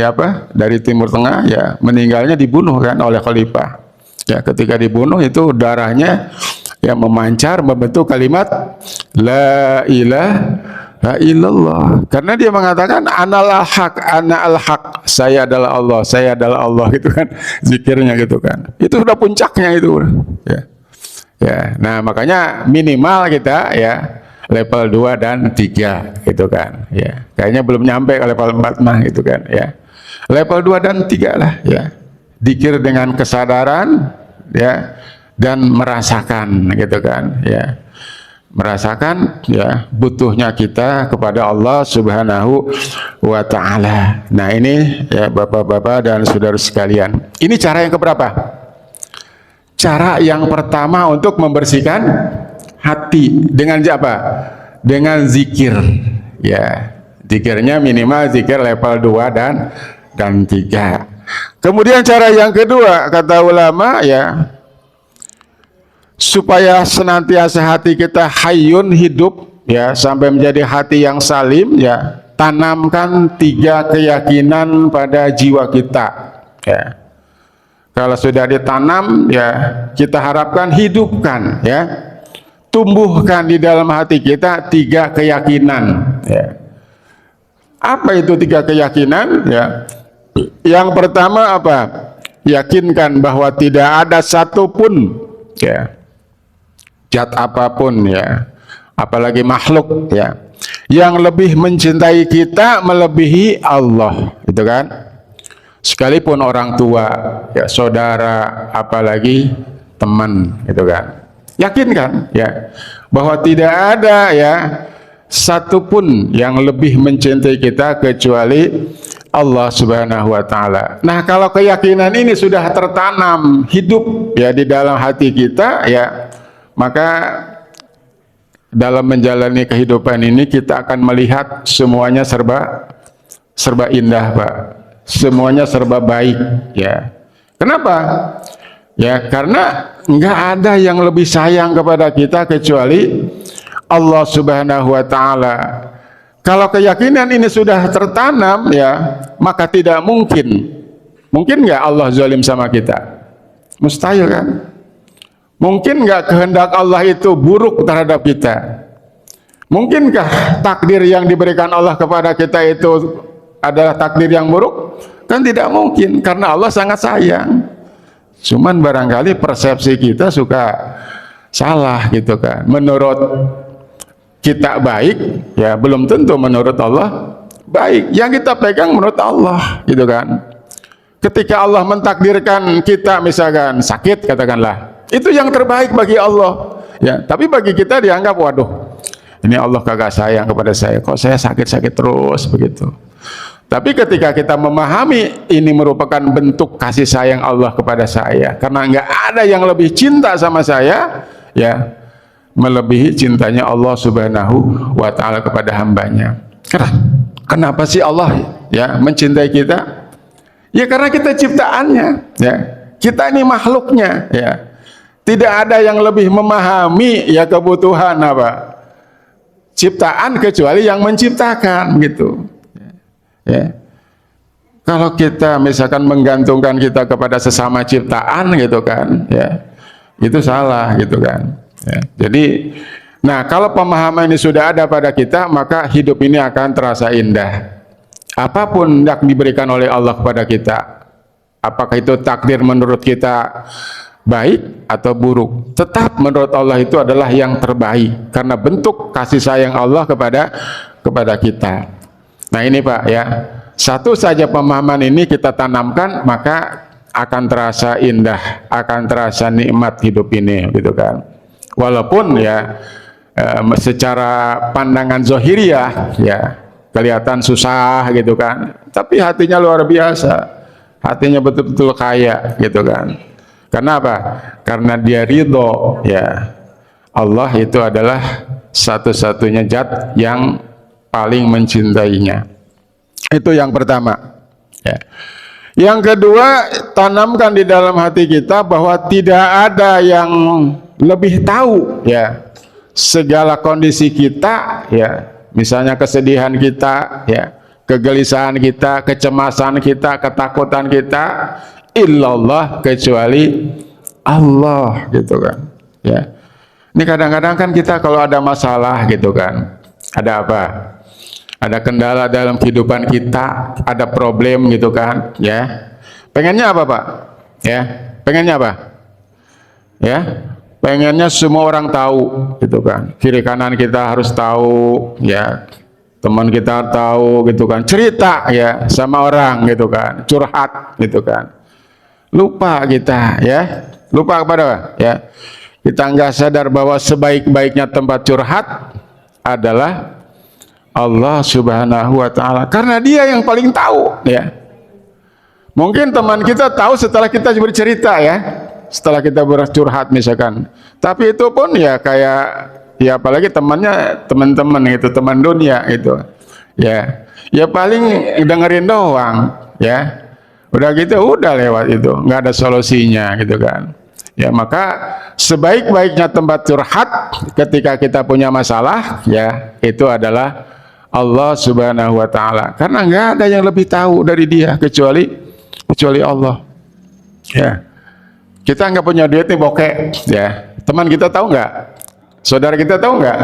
Timur Tengah ya, meninggalnya dibunuh kan oleh khalifah ya. Ketika dibunuh itu darahnya yang memancar membentuk kalimat la ilaha illallah, karena dia mengatakan ana al-haq, saya adalah Allah gitu kan, zikirnya gitu kan. Itu sudah puncaknya itu ya. Nah makanya minimal kita ya level 2 dan 3 gitu kan ya. Kayaknya belum nyampe ke level 4 mah gitu kan ya. Level 2 dan 3 lah ya, zikir dengan kesadaran ya, dan merasakan gitu kan ya. Merasakan ya butuhnya kita kepada Allah Subhanahu wa taala. Nah ini ya Bapak-bapak dan saudara sekalian, ini cara yang keberapa? Cara yang pertama untuk membersihkan hati dengan apa? Dengan zikir ya. Zikirnya minimal zikir level 2 dan 3. Kemudian cara yang kedua kata ulama ya, supaya senantiasa hati kita hayyun, hidup ya, sampai menjadi hati yang salim ya, tanamkan 3 keyakinan pada jiwa kita ya. Kalau sudah ditanam ya, kita harapkan hidupkan ya, tumbuhkan di dalam hati kita 3 keyakinan ya. Apa itu 3 keyakinan ya? Yang pertama apa? Yakinkan bahwa tidak ada satupun ya, zat apapun ya, apalagi makhluk ya, yang lebih mencintai kita melebihi Allah, itu kan? Sekalipun orang tua, ya saudara, apalagi teman, gitu kan? Yakinkan ya bahwa tidak ada ya satupun yang lebih mencintai kita kecuali Allah Subhanahu wa taala. Nah, kalau keyakinan ini sudah tertanam hidup ya di dalam hati kita ya, maka dalam menjalani kehidupan ini kita akan melihat semuanya serba indah, Pak. Semuanya serba baik ya. Kenapa? Ya, karena nggak ada yang lebih sayang kepada kita kecuali Allah Subhanahu wa taala. Kalau keyakinan ini sudah tertanam ya, maka tidak mungkin nggak Allah zalim sama kita? Mustahil kan? Mungkin nggak kehendak Allah itu buruk terhadap kita? Mungkinkah takdir yang diberikan Allah kepada kita itu adalah takdir yang buruk? Kan tidak mungkin, karena Allah sangat sayang. Cuman barangkali persepsi kita suka salah gitu kan. Menurut kita baik, ya belum tentu menurut Allah baik. Yang kita pegang menurut Allah gitu kan. Ketika Allah mentakdirkan kita misalkan sakit katakanlah, itu yang terbaik bagi Allah. Ya, tapi bagi kita dianggap waduh, ini Allah kagak sayang kepada saya, kok saya sakit-sakit terus begitu. Tapi ketika kita memahami ini merupakan bentuk kasih sayang Allah kepada saya, karena nggak ada yang lebih cinta sama saya, ya melebihi cintanya Allah Subhanahu wa taala kepada hambanya. Kenapa sih Allah ya mencintai kita? Ya karena kita ciptaannya, ya kita ini makhluknya, ya tidak ada yang lebih memahami ya kebutuhan apa ciptaan kecuali yang menciptakan gitu. Ya. Kalau kita misalkan menggantungkan kita kepada sesama ciptaan gitu kan, ya itu salah gitu kan. Ya. Jadi, nah kalau pemahaman ini sudah ada pada kita, maka hidup ini akan terasa indah. Apapun yang diberikan oleh Allah kepada kita, apakah itu takdir menurut kita baik atau buruk, tetap menurut Allah itu adalah yang terbaik karena bentuk kasih sayang Allah kepada kita. Nah ini Pak ya, satu saja pemahaman ini kita tanamkan, maka akan terasa indah, akan terasa nikmat hidup ini gitu kan. Walaupun ya secara pandangan zohiriyah ya kelihatan susah gitu kan, tapi hatinya luar biasa, hatinya betul-betul kaya gitu kan. Karena apa? Karena dia ridho ya, Allah itu adalah satu-satunya zat yang paling mencintainya. Itu yang pertama ya. Yang kedua, tanamkan di dalam hati kita bahwa tidak ada yang lebih tahu ya segala kondisi kita ya, misalnya kesedihan kita ya, kegelisahan kita, kecemasan kita, ketakutan kita, illallah, kecuali Allah gitu kan ya. Ini kadang-kadang kan kita kalau ada masalah gitu kan, ada apa? Ada kendala dalam kehidupan kita, ada problem gitu kan, ya. Pengennya apa, Pak? Ya, pengennya apa? Ya, pengennya semua orang tahu gitu kan. Kiri kanan kita harus tahu, ya. Teman kita tahu gitu kan. Cerita ya sama orang gitu kan, curhat gitu kan. Lupa kita, ya. Lupa kepada apa? Ya. Kita nggak sadar bahwa sebaik-baiknya tempat curhat adalah Allah Subhanahu wa taala, karena dia yang paling tahu ya. Mungkin teman kita tahu setelah kita bercerita ya, setelah kita bercurhat misalkan. Tapi itu pun ya kayak ya apalagi temannya teman-teman itu, teman dunia itu. Ya, ya paling dengerin doang, ya. Udah gitu, udah lewat itu, nggak ada solusinya gitu kan. Ya maka sebaik-baiknya tempat curhat ketika kita punya masalah, ya itu adalah Allah Subhanahu wa taala. Karena nggak ada yang lebih tahu dari Dia kecuali Allah. Ya. Kita nggak punya duit nih bokeh, ya. Teman kita tahu nggak? Saudara kita tahu nggak?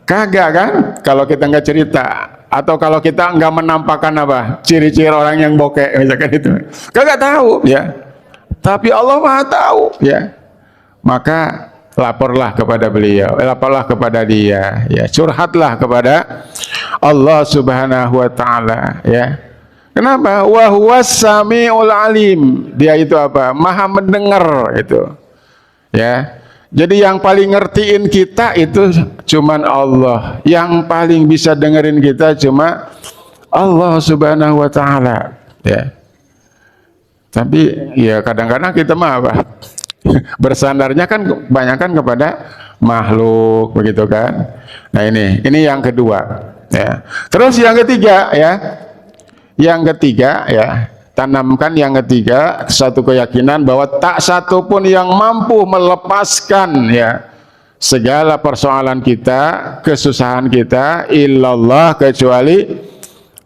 Kagak kan? Kalau kita nggak cerita, atau kalau kita nggak menampakkan apa ciri-ciri orang yang bokeh, misalkan itu, kagak tahu, ya. Tapi Allah Maha tahu, ya. Maka laporlah kepada beliau, laporlah kepada Dia, ya. Curhatlah kepada Allah Subhanahu wa taala, ya. Kenapa? Wa huwas samiul alim. Dia itu apa? Maha mendengar itu. Ya. Jadi yang paling ngertiin kita itu cuman Allah. Yang paling bisa dengerin kita cuma Allah Subhanahu wa taala, ya. Tapi ya kadang-kadang kita mah apa? Bersandarnya kan kebanyakan kepada makhluk begitu kan. Nah ini yang kedua, ya. Terus yang ketiga, ya. Yang ketiga, ya, tanamkan yang ketiga satu keyakinan bahwa tak satu pun yang mampu melepaskan, ya, segala persoalan kita, kesusahan kita, illallah, kecuali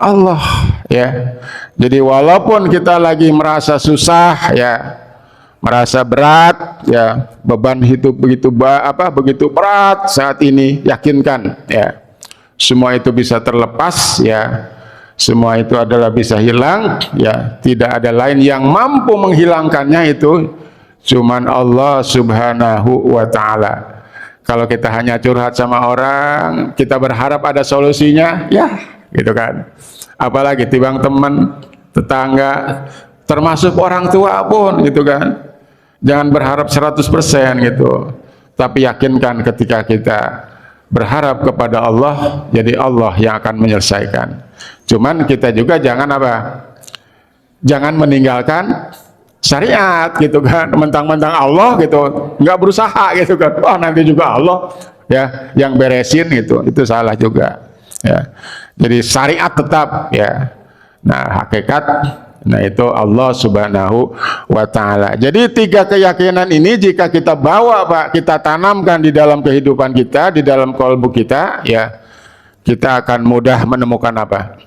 Allah, ya. Jadi walaupun kita lagi merasa susah, ya, merasa berat, ya, beban hidup begitu berat saat ini, yakinkan, ya, semua itu bisa terlepas, ya. Semua itu adalah bisa hilang, ya. Tidak ada lain yang mampu menghilangkannya, itu cuman Allah Subhanahu wa taala. Kalau kita hanya curhat sama orang, kita berharap ada solusinya, ya, gitu kan. Apalagi timbang teman, tetangga, termasuk orang tua pun, gitu kan. Jangan berharap 100% gitu. Tapi yakinkan ketika kita berharap kepada Allah, jadi Allah yang akan menyelesaikan. Cuman kita juga jangan apa? Jangan meninggalkan syariat gitu kan, mentang-mentang Allah gitu, nggak berusaha gitu kan. Oh nanti juga Allah, ya, yang beresin gitu. Itu salah juga, ya. Jadi syariat tetap, ya. Nah hakikat, nah itu Allah Subhanahu wa taala. Jadi tiga keyakinan ini jika kita bawa, Pak, kita tanamkan di dalam kehidupan kita, di dalam kalbu kita, ya, kita akan mudah menemukan apa?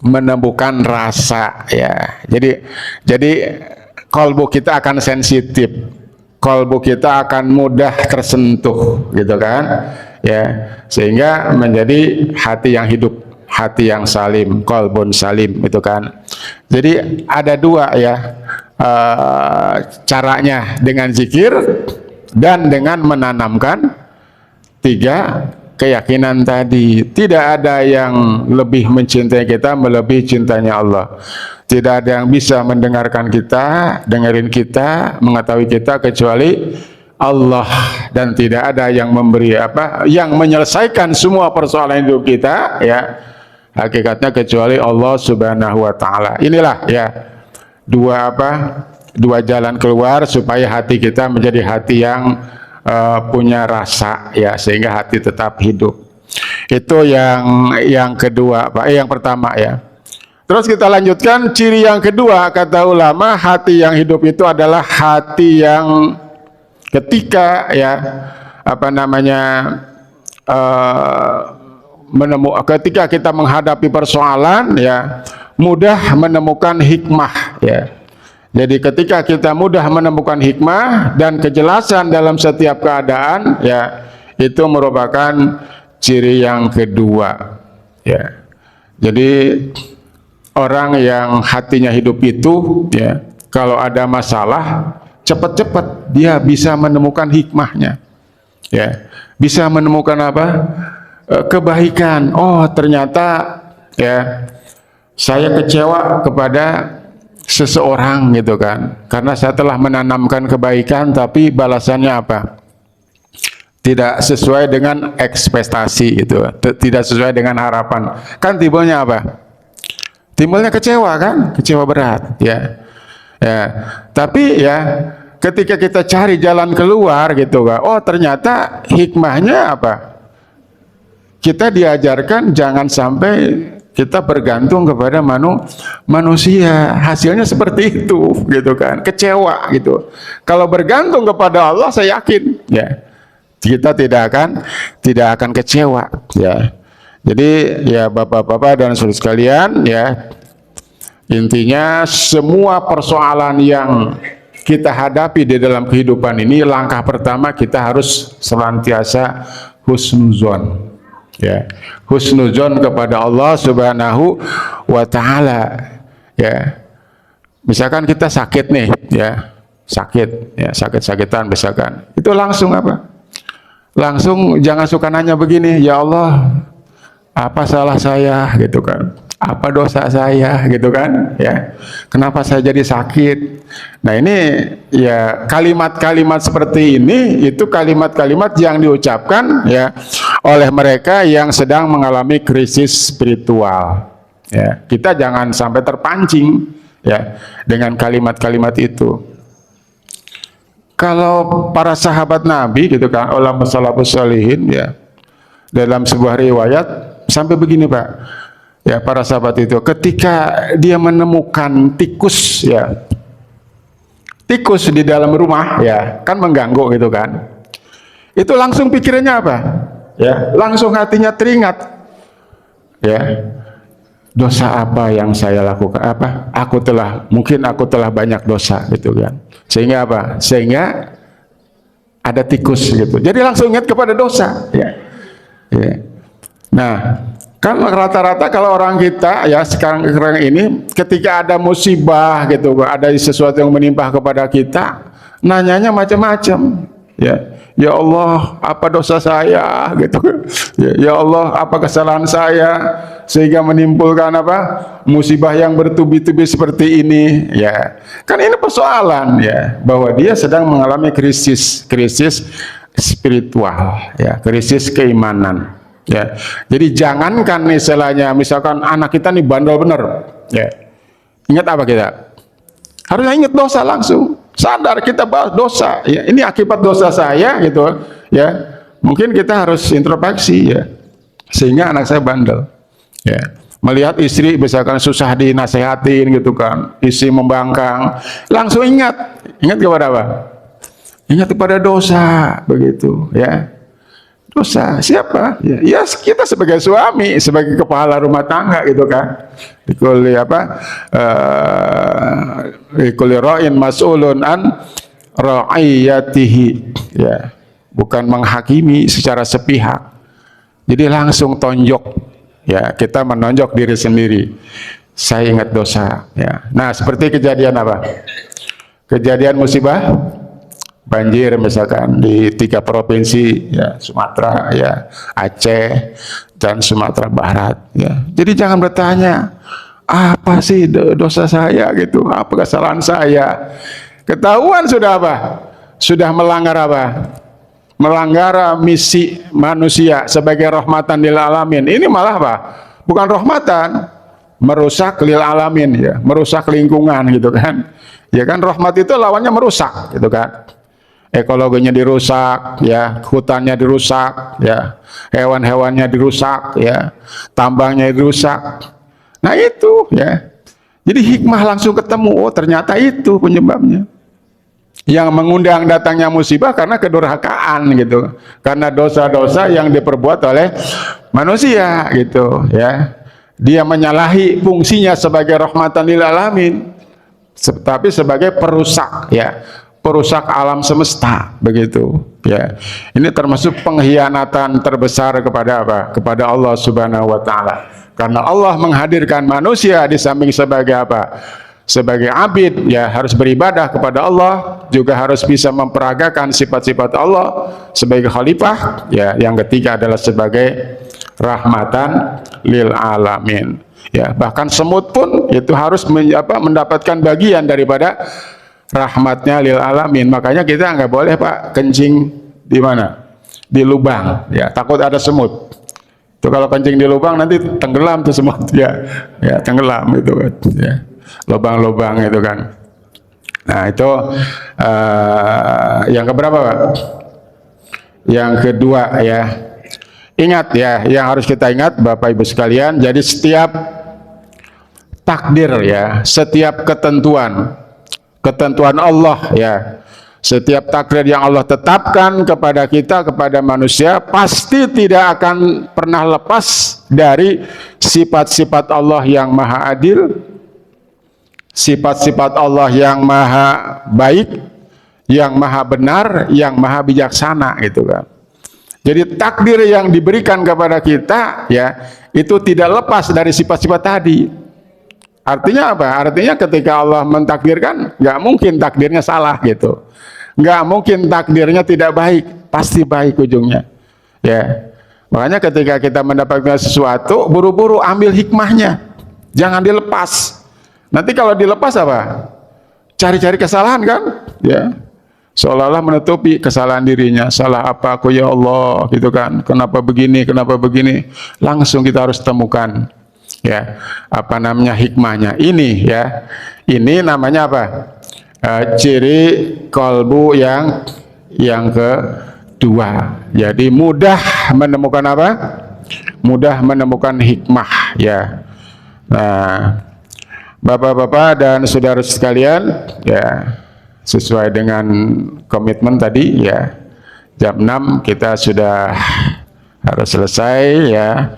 Menemukan rasa, ya. Jadi kalbu kita akan sensitif, kalbu kita akan mudah tersentuh, gitu kan, ya, sehingga menjadi hati yang hidup, hati yang salim, qalbun salim, itu kan. Jadi ada dua, ya, caranya, dengan zikir dan dengan menanamkan tiga keyakinan tadi. Tidak ada yang lebih mencintai kita melebihi cintanya Allah. Tidak ada yang bisa mendengarkan kita, dengerin kita, mengetahui kita kecuali Allah, dan tidak ada yang memberi apa, yang menyelesaikan semua persoalan hidup kita, ya, hakikatnya kecuali Allah Subhanahu wa taala. Inilah, ya, dua jalan keluar supaya hati kita menjadi hati yang punya rasa, ya, sehingga hati tetap hidup. Itu yang kedua, Pak. Yang pertama, ya. Terus kita lanjutkan ciri yang kedua, kata ulama, hati yang hidup itu adalah hati yang ketika, ya, apa namanya, ketika kita menghadapi persoalan, ya, mudah menemukan hikmah, ya. Jadi ketika kita mudah menemukan hikmah dan kejelasan dalam setiap keadaan, ya, itu merupakan ciri yang kedua, ya. Jadi orang yang hatinya hidup itu, ya, kalau ada masalah cepat-cepat dia bisa menemukan hikmahnya, ya, bisa menemukan apa? Kebaikan. Oh ternyata, ya, saya kecewa kepada seseorang gitu kan, karena saya telah menanamkan kebaikan tapi balasannya apa? Tidak sesuai dengan ekspektasi, itu tidak sesuai dengan harapan, kan timbulnya apa? Timbulnya kecewa kan, kecewa berat, ya, ya. Tapi, ya, ketika kita cari jalan keluar gitu kan, oh ternyata hikmahnya apa? kita diajarkan jangan sampai kita bergantung kepada manusia. Hasilnya seperti itu, gitu kan, kecewa gitu. Kalau bergantung kepada Allah, saya yakin ya kita tidak akan kecewa ya. Jadi ya bapak-bapak dan saudara sekalian ya, intinya semua persoalan yang kita hadapi di dalam kehidupan ini, langkah pertama kita harus senantiasa husnuzon. Ya, husnuzon kepada Allah Subhanahu wa taala. Ya. Misalkan kita sakit nih, ya. Sakit-sakitan misalkan. Itu langsung apa? Langsung jangan suka nanya begini, ya Allah, apa salah saya gitu kan? Apa dosa saya gitu kan? Ya. Kenapa saya jadi sakit? Nah, ini ya kalimat-kalimat seperti ini itu kalimat-kalimat yang diucapkan ya oleh mereka yang sedang mengalami krisis spiritual. Ya, kita jangan sampai terpancing ya dengan kalimat-kalimat itu. Kalau para sahabat Nabi gitu kan, ulama salafus shalihin ya, dalam sebuah riwayat sampai begini, Pak. Ya, para sahabat itu ketika dia menemukan tikus ya, tikus di dalam rumah ya, kan mengganggu gitu kan. Itu langsung pikirannya apa? Ya, langsung hatinya teringat. Ya. Dosa apa yang saya lakukan? Mungkin aku telah banyak dosa gitu kan. Sehingga apa? Sehingga ada tikus gitu. Jadi langsung ingat kepada dosa ya. Ya. Nah, kan rata-rata kalau orang kita ya sekarang ini ketika ada musibah gitu, ada sesuatu yang menimpa kepada kita, nanyanya macam-macam. Ya Allah, apa dosa saya gitu. Ya Allah, apa kesalahan saya sehingga menimbulkan apa? Musibah yang bertubi-tubi seperti ini ya. Kan ini persoalan ya, bahwa dia sedang mengalami krisis spiritual ya, krisis keimanan. Ya, jadi jangankan misalnya, misalkan anak kita nih bandel bener, ya, ingat apa kita? Harusnya ingat dosa langsung, sadar kita bahas dosa, ya, ini akibat dosa saya gitu, ya, mungkin kita harus introspeksi, ya, sehingga anak saya bandel, ya, melihat istri misalkan susah dinasehatin gitu kan, istri membangkang, langsung ingat kepada apa? Ingat kepada dosa, begitu, ya. Dosa siapa? Ya kita sebagai suami, sebagai kepala rumah tangga gitu kan. Dikuli apa? Dikuli ra'in mas'ulun an ra'iyatihi. Ya, bukan menghakimi secara sepihak. Jadi langsung tonjok. Ya, kita menonjok diri sendiri. Saya ingat dosa. Ya. Nah, seperti kejadian apa? Kejadian musibah banjir misalkan di 3 provinsi ya, Sumatera ya, Aceh dan Sumatera Barat ya. Jadi jangan bertanya apa sih dosa saya gitu, apa kesalahan saya. Ketahuan sudah apa? Sudah melanggar apa? Melanggar misi manusia sebagai rahmatan lil alamin. Ini malah apa? Bukan rahmatan, merusak lil alamin ya, merusak lingkungan gitu kan. Ya kan, rahmat itu lawannya merusak gitu kan. Ekologinya dirusak, ya, hutannya dirusak, ya, hewan-hewannya dirusak, ya, tambangnya dirusak. Nah itu, ya. Jadi hikmah langsung ketemu, oh ternyata itu penyebabnya. Yang mengundang datangnya musibah karena kedurhakaan gitu, karena dosa-dosa yang diperbuat oleh manusia gitu, ya. Dia menyalahi fungsinya sebagai rahmatan lil alamin, tapi sebagai perusak, ya. Perusak alam semesta begitu ya. Ini termasuk pengkhianatan terbesar kepada apa? Kepada Allah Subhanahu wa taala. Karena Allah menghadirkan manusia di samping sebagai apa? Sebagai abid ya, harus beribadah kepada Allah, juga harus bisa memperagakan sifat-sifat Allah sebagai khalifah ya. Yang ketiga adalah sebagai rahmatan lil alamin. Ya, bahkan semut pun itu harus mendapatkan bagian daripada rahmatnya lil alamin. Makanya kita nggak boleh Pak kencing di mana? Di lubang ya, takut ada semut. Itu kalau kencing di lubang nanti tenggelam tuh semut ya. Ya, tenggelam itu kan ya. Lubang-lubang itu kan. Nah, itu yang keberapa Pak? Yang kedua ya. Ingat ya, yang harus kita ingat Bapak Ibu sekalian, jadi setiap takdir ya, setiap ketentuan Allah ya, setiap takdir yang Allah tetapkan kepada kita, kepada manusia, pasti tidak akan pernah lepas dari sifat-sifat Allah yang maha adil, sifat-sifat Allah yang maha baik, yang maha benar, yang maha bijaksana gitu kan. Jadi takdir yang diberikan kepada kita ya, itu tidak lepas dari sifat-sifat tadi. Artinya apa? Artinya ketika Allah mentakdirkan, nggak mungkin takdirnya salah gitu. Nggak mungkin takdirnya tidak baik, pasti baik ujungnya. Ya, makanya ketika kita mendapatkan sesuatu, buru-buru ambil hikmahnya, jangan dilepas. Nanti kalau dilepas apa? Cari-cari kesalahan kan? Ya, seolah-olah menutupi kesalahan dirinya. Salah apa aku ya Allah, gitu kan? Kenapa begini? Kenapa begini? Langsung kita harus temukan. Ya, apa namanya hikmahnya? Ini ya, ini namanya apa? Ciri kolbu yang kedua. Jadi mudah menemukan apa? Mudah menemukan hikmah ya. Nah, Bapak-bapak dan saudara sekalian, ya sesuai dengan komitmen tadi ya, jam 6 kita sudah harus selesai ya.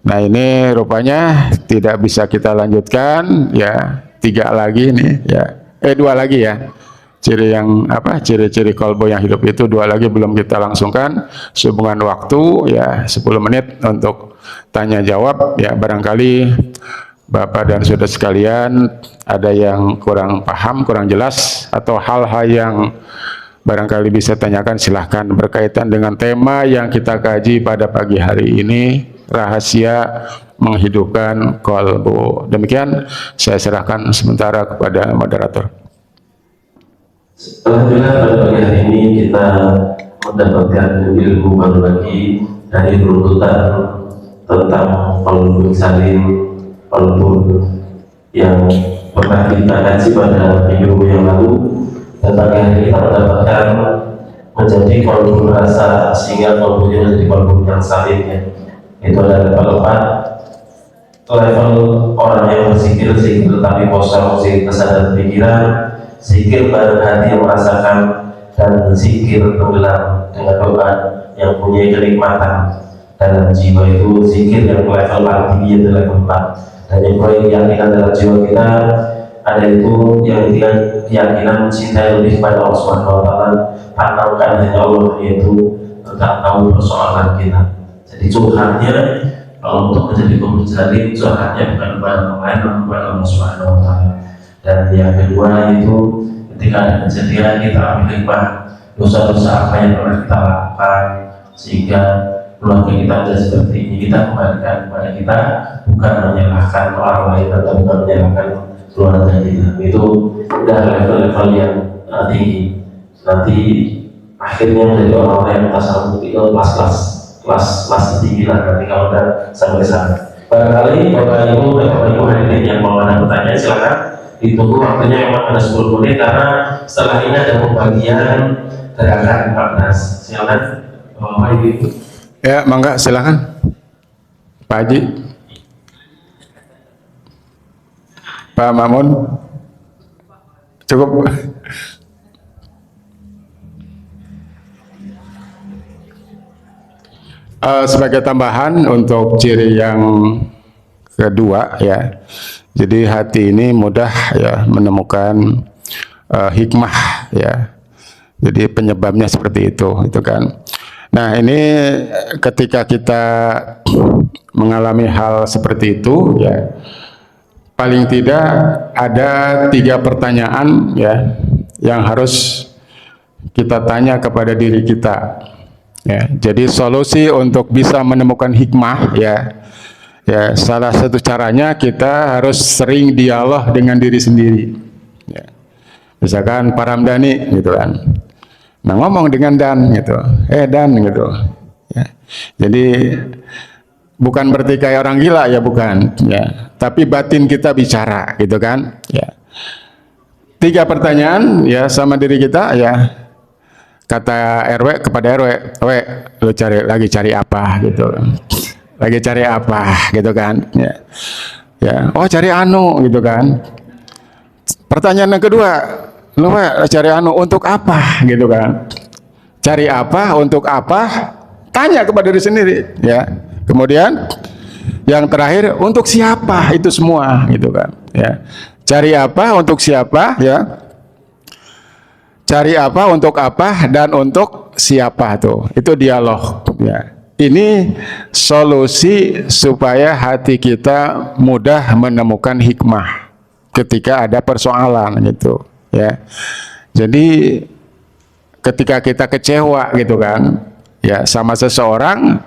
Nah ini rupanya tidak bisa kita lanjutkan ya, 3 lagi nih ya, 2 lagi ya. Ciri yang apa? Ciri-ciri kolbu yang hidup itu 2 lagi belum kita langsungkan. Sehubungan waktu ya 10 menit untuk tanya jawab ya, barangkali Bapak dan saudara sekalian ada yang kurang paham, kurang jelas, atau hal-hal yang barangkali bisa tanyakan, silahkan. Berkaitan dengan tema yang kita kaji pada pagi hari ini, rahasia menghidupkan kolbu. Demikian saya serahkan sementara kepada moderator. Alhamdulillah pada pagi hari ini kita mendapatkan ilmu baru lagi dari runtutan tentang kolbu salim, kolbu yang pernah kita kaji pada minggu yang lalu. Dan pagi hari kita mendapatkan menjadi kolbu rasa, sehingga kolbunya menjadi kolbu yang salim ya. Itu ada level 4, level orang yang berzikir, zikir tetapi kosong, zikir kesadaran pikiran, zikir bareng hati yang merasakan, dan zikir tenggelam dengan doa yang punya kenikmatan dalam jiwa. Itu zikir yang level paling tinggi, yaitu level 4. Dan yang paling keyakinan dalam jiwa kita ada itu yang keyakinan cinta lebih kepada Allah Subhanahu wa Ta'ala, tanamkan hanya Allah, yaitu tentang tahu persoalan kita. Jadi curhatnya kalau untuk menjadi pemujali, curhatnya bukan kepada orang lain, namun kepada Allah Subhanahu wa Ta'ala. Dan yang kedua itu ketika ada kejadian, kita ambil hikmah dosa-dosa apa yang pernah kita lakukan sehingga keluarga kita menjadi seperti ini. Kita kembalikan kepada kita, bukan menyalahkan orang lain atau bukan menyalahkan keluarga kita. Itu udah level-level yang tinggi. Nanti akhirnya menjadi orang-orang yang tasawuf itu kelas tinggi lah nanti kalau udah sampai sana. Barangkali Bapak Ibu dan Bapak Ibu hadirin yang mau ada pertanyaan, silakan. Ditunggu, waktunya memang ada 10 menit karena setelah ini ada pembagian gerakan 14. Silakan Bapak Ibu. Ya, mangga silakan Pak Haji, Pak Mamun, cukup. Sebagai tambahan untuk ciri yang kedua ya, jadi hati ini mudah ya menemukan hikmah ya, jadi penyebabnya seperti itu kan. Nah ini ketika kita mengalami hal seperti itu ya, paling tidak ada 3 pertanyaan ya yang harus kita tanya kepada diri kita ya. Jadi solusi untuk bisa menemukan hikmah ya, salah satu caranya kita harus sering dialog dengan diri sendiri ya. Misalkan Pak Ramdhani gitu kan, nah ngomong dengan Dan gitu, Dan gitu ya. Jadi bukan berarti kayak orang gila ya, bukan ya, tapi batin kita bicara gitu kan ya. 3 pertanyaan ya sama diri kita ya. kata RW kepada RW, "W, lu lagi cari apa?" gitu. Lagi cari apa gitu kan. Ya. Ya, oh cari anu gitu kan. Pertanyaan yang kedua, "Lu cari anu untuk apa?" gitu kan. Cari apa, untuk apa? Tanya kepada diri sendiri, ya. Kemudian yang terakhir, untuk siapa itu semua gitu kan, ya. Cari apa, untuk siapa, ya. Cari apa, untuk apa, dan untuk siapa tuh. Itu dialog, ya. Ini solusi supaya hati kita mudah menemukan hikmah ketika ada persoalan gitu, ya. Jadi ketika kita kecewa gitu kan, ya sama seseorang,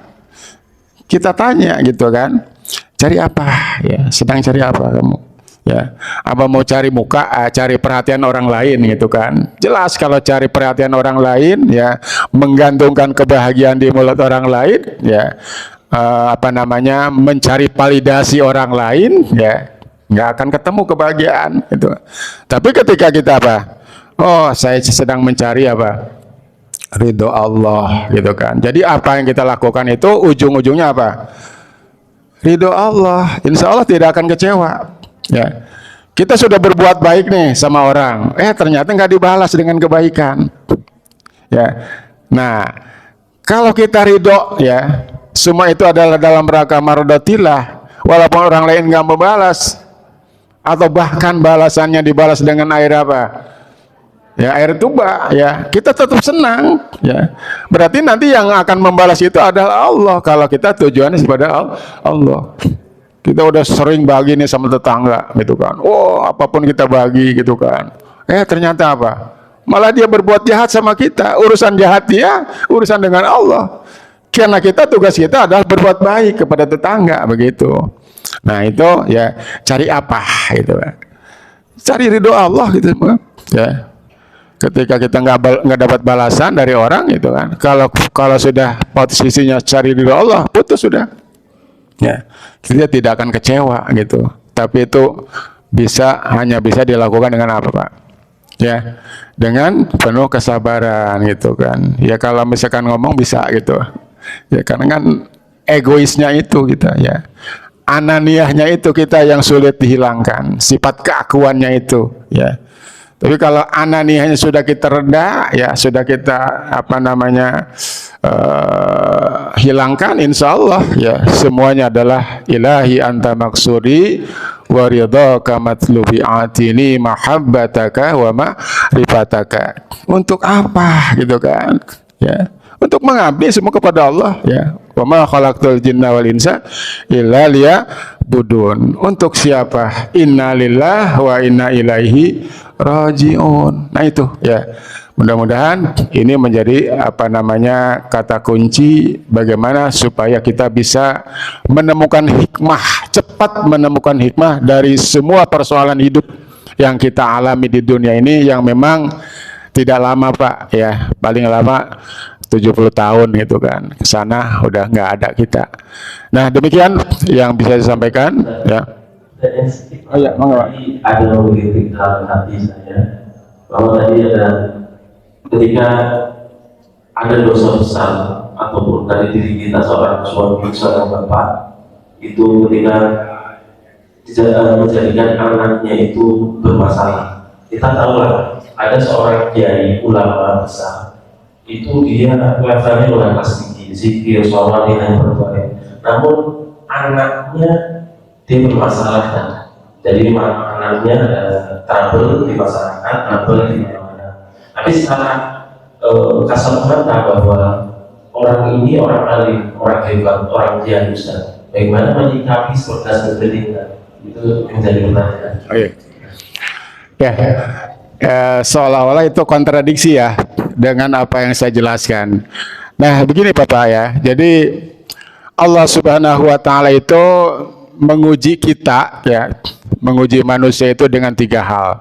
kita tanya gitu kan, cari apa, ya, sedang cari apa kamu? Ya, apa mau cari muka, cari perhatian orang lain gitu kan? Jelas kalau cari perhatian orang lain, ya, menggantungkan kebahagiaan di mulut orang lain, ya, mencari validasi orang lain, ya, nggak akan ketemu kebahagiaan itu. Tapi ketika kita apa? Oh, saya sedang mencari apa? Ridho Allah gitu kan. Jadi apa yang kita lakukan itu ujung-ujungnya apa? Ridho Allah. Insya Allah tidak akan kecewa. Ya, kita sudah berbuat baik nih sama orang, ternyata nggak dibalas dengan kebaikan. Ya, nah kalau kita ridho, ya, semua itu adalah dalam rangka mardatillah, walaupun orang lain nggak membalas, atau bahkan balasannya dibalas dengan air apa? Ya, air tuba, ya, kita tetap senang, ya. Berarti nanti yang akan membalas itu adalah Allah kalau kita tujuannya kepada Allah. Kita udah sering bagi nih sama tetangga gitu kan. Oh, apapun kita bagi gitu kan. Ternyata apa? Malah dia berbuat jahat sama kita. Urusan jahat dia, urusan dengan Allah. Karena kita, tugas kita adalah berbuat baik kepada tetangga begitu. Nah, itu ya cari apa gitu kan. Cari ridho Allah gitu, ya. Ketika kita nggak dapat balasan dari orang gitu kan. Kalau sudah posisinya cari ridho Allah, putus sudah. Ya, kita tidak akan kecewa gitu. Tapi itu hanya bisa dilakukan dengan apa, Pak? Ya, dengan penuh kesabaran gitu kan. Ya kalau misalkan ngomong bisa gitu. Ya karena kan egoisnya itu kita, ya. Ananiahnya itu kita yang sulit dihilangkan. Sifat keakuannya itu, ya. Tapi kalau ananiahnya sudah kita reda, ya sudah kita hilangkan, insya Allah ya semuanya adalah ilahi anta maksudi wa ridhaka matlubi atini mahabbataka wa ma'rifataka. Untuk apa gitu kan, ya, untuk mengabdi semua kepada Allah, ya. Wa ma khalaqtul jinna wal insa illa liya'budun. Untuk siapa? Inna lillahi wa inna ilaihi rajiun. Nah itu, ya. Mudah-mudahan ini menjadi kata kunci bagaimana supaya kita bisa menemukan hikmah, cepat menemukan hikmah dari semua persoalan hidup yang kita alami di dunia ini yang memang tidak lama, Pak, ya. Paling lama 70 tahun gitu kan. Kesana udah nggak ada kita. Nah, demikian yang bisa disampaikan, ya. Oh ya, ada mengkritik dalam hati saya bahwa tadi ada ketika ada dosa besar ataupun dari diri kita seorang suami, seorang bapak itu ketika menjadikan anaknya itu bermasalah. Kita tahulah ada seorang kiai ulama besar itu dia levelnya udah kelas tinggi, zikir, sholat, yang berbaik. Namun anaknya dia bermasalah kan. Jadi anaknya ada trouble di masyarakat, trouble di mana-mana. Tapi secara kasat mata bahwa orang ini orang alim, orang hebat, orang kiai Ustaz. Bagaimana menyikapi seperti itu? Itu menjadi pertanyaan. Oke. Ya, seolah-olah itu kontradiksi ya dengan apa yang saya jelaskan. Nah, begini Bapak ya. Jadi Allah Subhanahu wa taala itu menguji kita, ya, menguji manusia itu dengan 3 hal.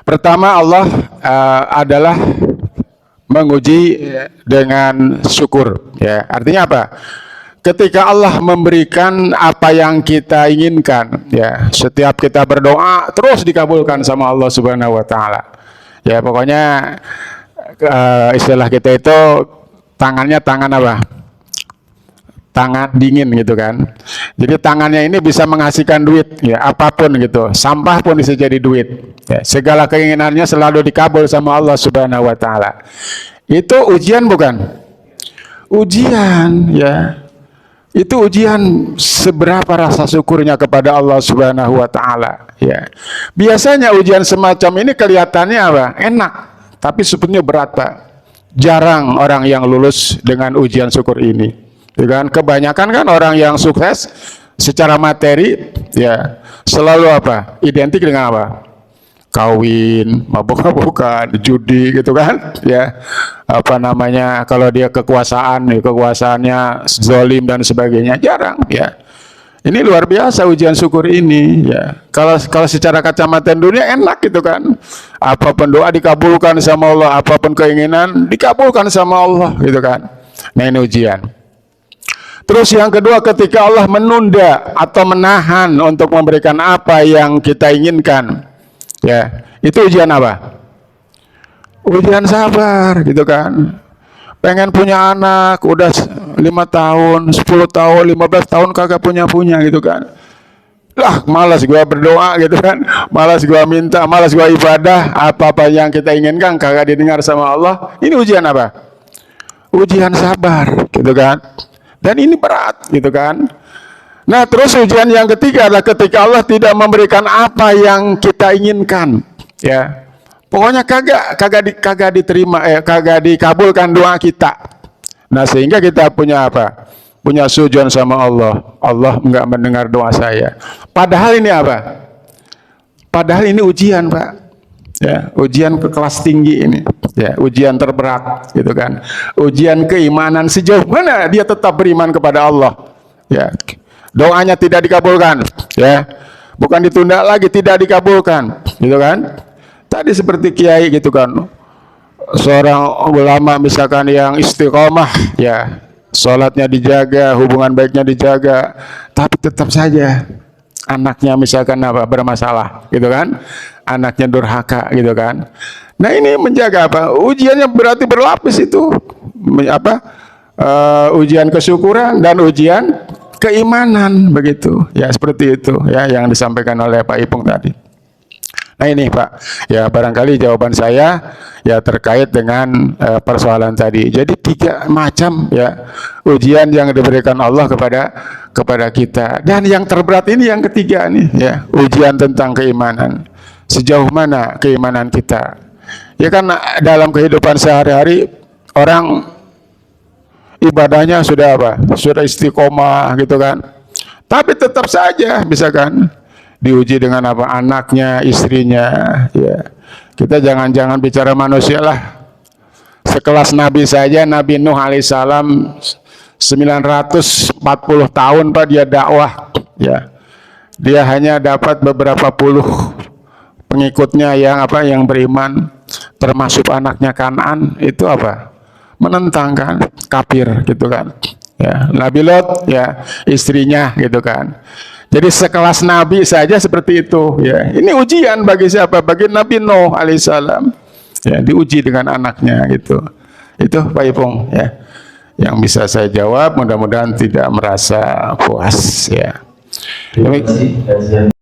Pertama, Allah adalah menguji dengan syukur, ya. Artinya apa? Ketika Allah memberikan apa yang kita inginkan, ya, setiap kita berdoa terus dikabulkan sama Allah Subhanahu wa taala. Ya, pokoknya istilah kita itu tangannya tangan apa? Tangan dingin gitu kan. Jadi tangannya ini bisa menghasilkan duit, ya apapun gitu. Sampah pun bisa jadi duit. Ya, segala keinginannya selalu dikabul sama Allah Subhanahu Wa Taala. Itu ujian bukan? Ujian, ya. Itu ujian seberapa rasa syukurnya kepada Allah Subhanahu Wa Taala. Ya. Biasanya ujian semacam ini kelihatannya apa? Enak, tapi sebetulnya berat, Pak. Jarang orang yang lulus dengan ujian syukur ini. Kan kebanyakan kan orang yang sukses secara materi ya selalu apa? Identik dengan apa? Kawin, mabuk-mabukan, judi gitu kan? Ya. Apa namanya? Kalau dia kekuasaan, ya, kekuasaannya zalim dan sebagainya jarang ya. Ini luar biasa ujian syukur ini ya. Kalau secara kacamata dunia enak gitu kan. Apapun doa dikabulkan sama Allah, apapun keinginan dikabulkan sama Allah gitu kan. Nah, ini ujian. Terus yang kedua, ketika Allah menunda atau menahan untuk memberikan apa yang kita inginkan, ya itu ujian apa? Ujian sabar, gitu kan? Pengen punya anak, udah 5 tahun, 10 tahun, 15 tahun kagak punya gitu kan? Lah, malas gua berdoa gitu kan? Malas gua minta, malas gua ibadah, apa-apa yang kita inginkan kagak didengar sama Allah. Ini ujian apa? Ujian sabar, gitu kan? Dan ini berat gitu kan. Nah terus ujian yang ketiga adalah ketika Allah tidak memberikan apa yang kita inginkan ya. Pokoknya kagak diterima kagak dikabulkan doa kita. Nah sehingga kita punya apa? Punya sujuan sama Allah. Allah enggak mendengar doa saya. Padahal ini apa? Padahal ini ujian, Pak. Ya, ujian ke kelas tinggi ini, ya, ujian terberat, gitu kan. Ujian keimanan sejauh mana dia tetap beriman kepada Allah, ya. Doanya tidak dikabulkan, ya, bukan ditunda lagi, tidak dikabulkan, gitu kan. Tadi seperti kiai, gitu kan, seorang ulama misalkan yang istiqomah, ya, sholatnya dijaga, hubungan baiknya dijaga, tapi tetap saja anaknya misalkan apa bermasalah, gitu kan. Anaknya durhaka gitu kan. Nah ini menjaga apa? Ujiannya berarti berlapis itu. Ujian kesyukuran dan ujian keimanan begitu. Ya seperti itu ya yang disampaikan oleh Pak Ipung tadi. Nah ini Pak, ya barangkali jawaban saya ya terkait dengan persoalan tadi. Jadi 3 macam ya ujian yang diberikan Allah kepada kita. Dan yang terberat ini yang ketiga nih ya, ujian tentang keimanan. Sejauh mana keimanan kita? Ya kan dalam kehidupan sehari-hari orang ibadahnya sudah apa? Sudah istiqomah gitu kan. Tapi tetap saja misalkan diuji dengan apa? Anaknya, istrinya, ya. Kita jangan bicara manusia lah. Sekelas Nabi saja, Nabi Nuh alaihissalam 940 tahun Pak dia dakwah, ya. Dia hanya dapat beberapa puluh pengikutnya yang beriman, termasuk anaknya Kan'an itu apa? Menentang kan, kafir gitu kan. Ya, Nabi Lot ya istrinya gitu kan. Jadi sekelas Nabi saja seperti itu ya. Ini ujian bagi siapa? Bagi Nabi Nuh alaihissalam. Ya, diuji dengan anaknya gitu. Itu Pak Ipung ya. Yang bisa saya jawab, mudah-mudahan tidak merasa puas ya. Terima kasih.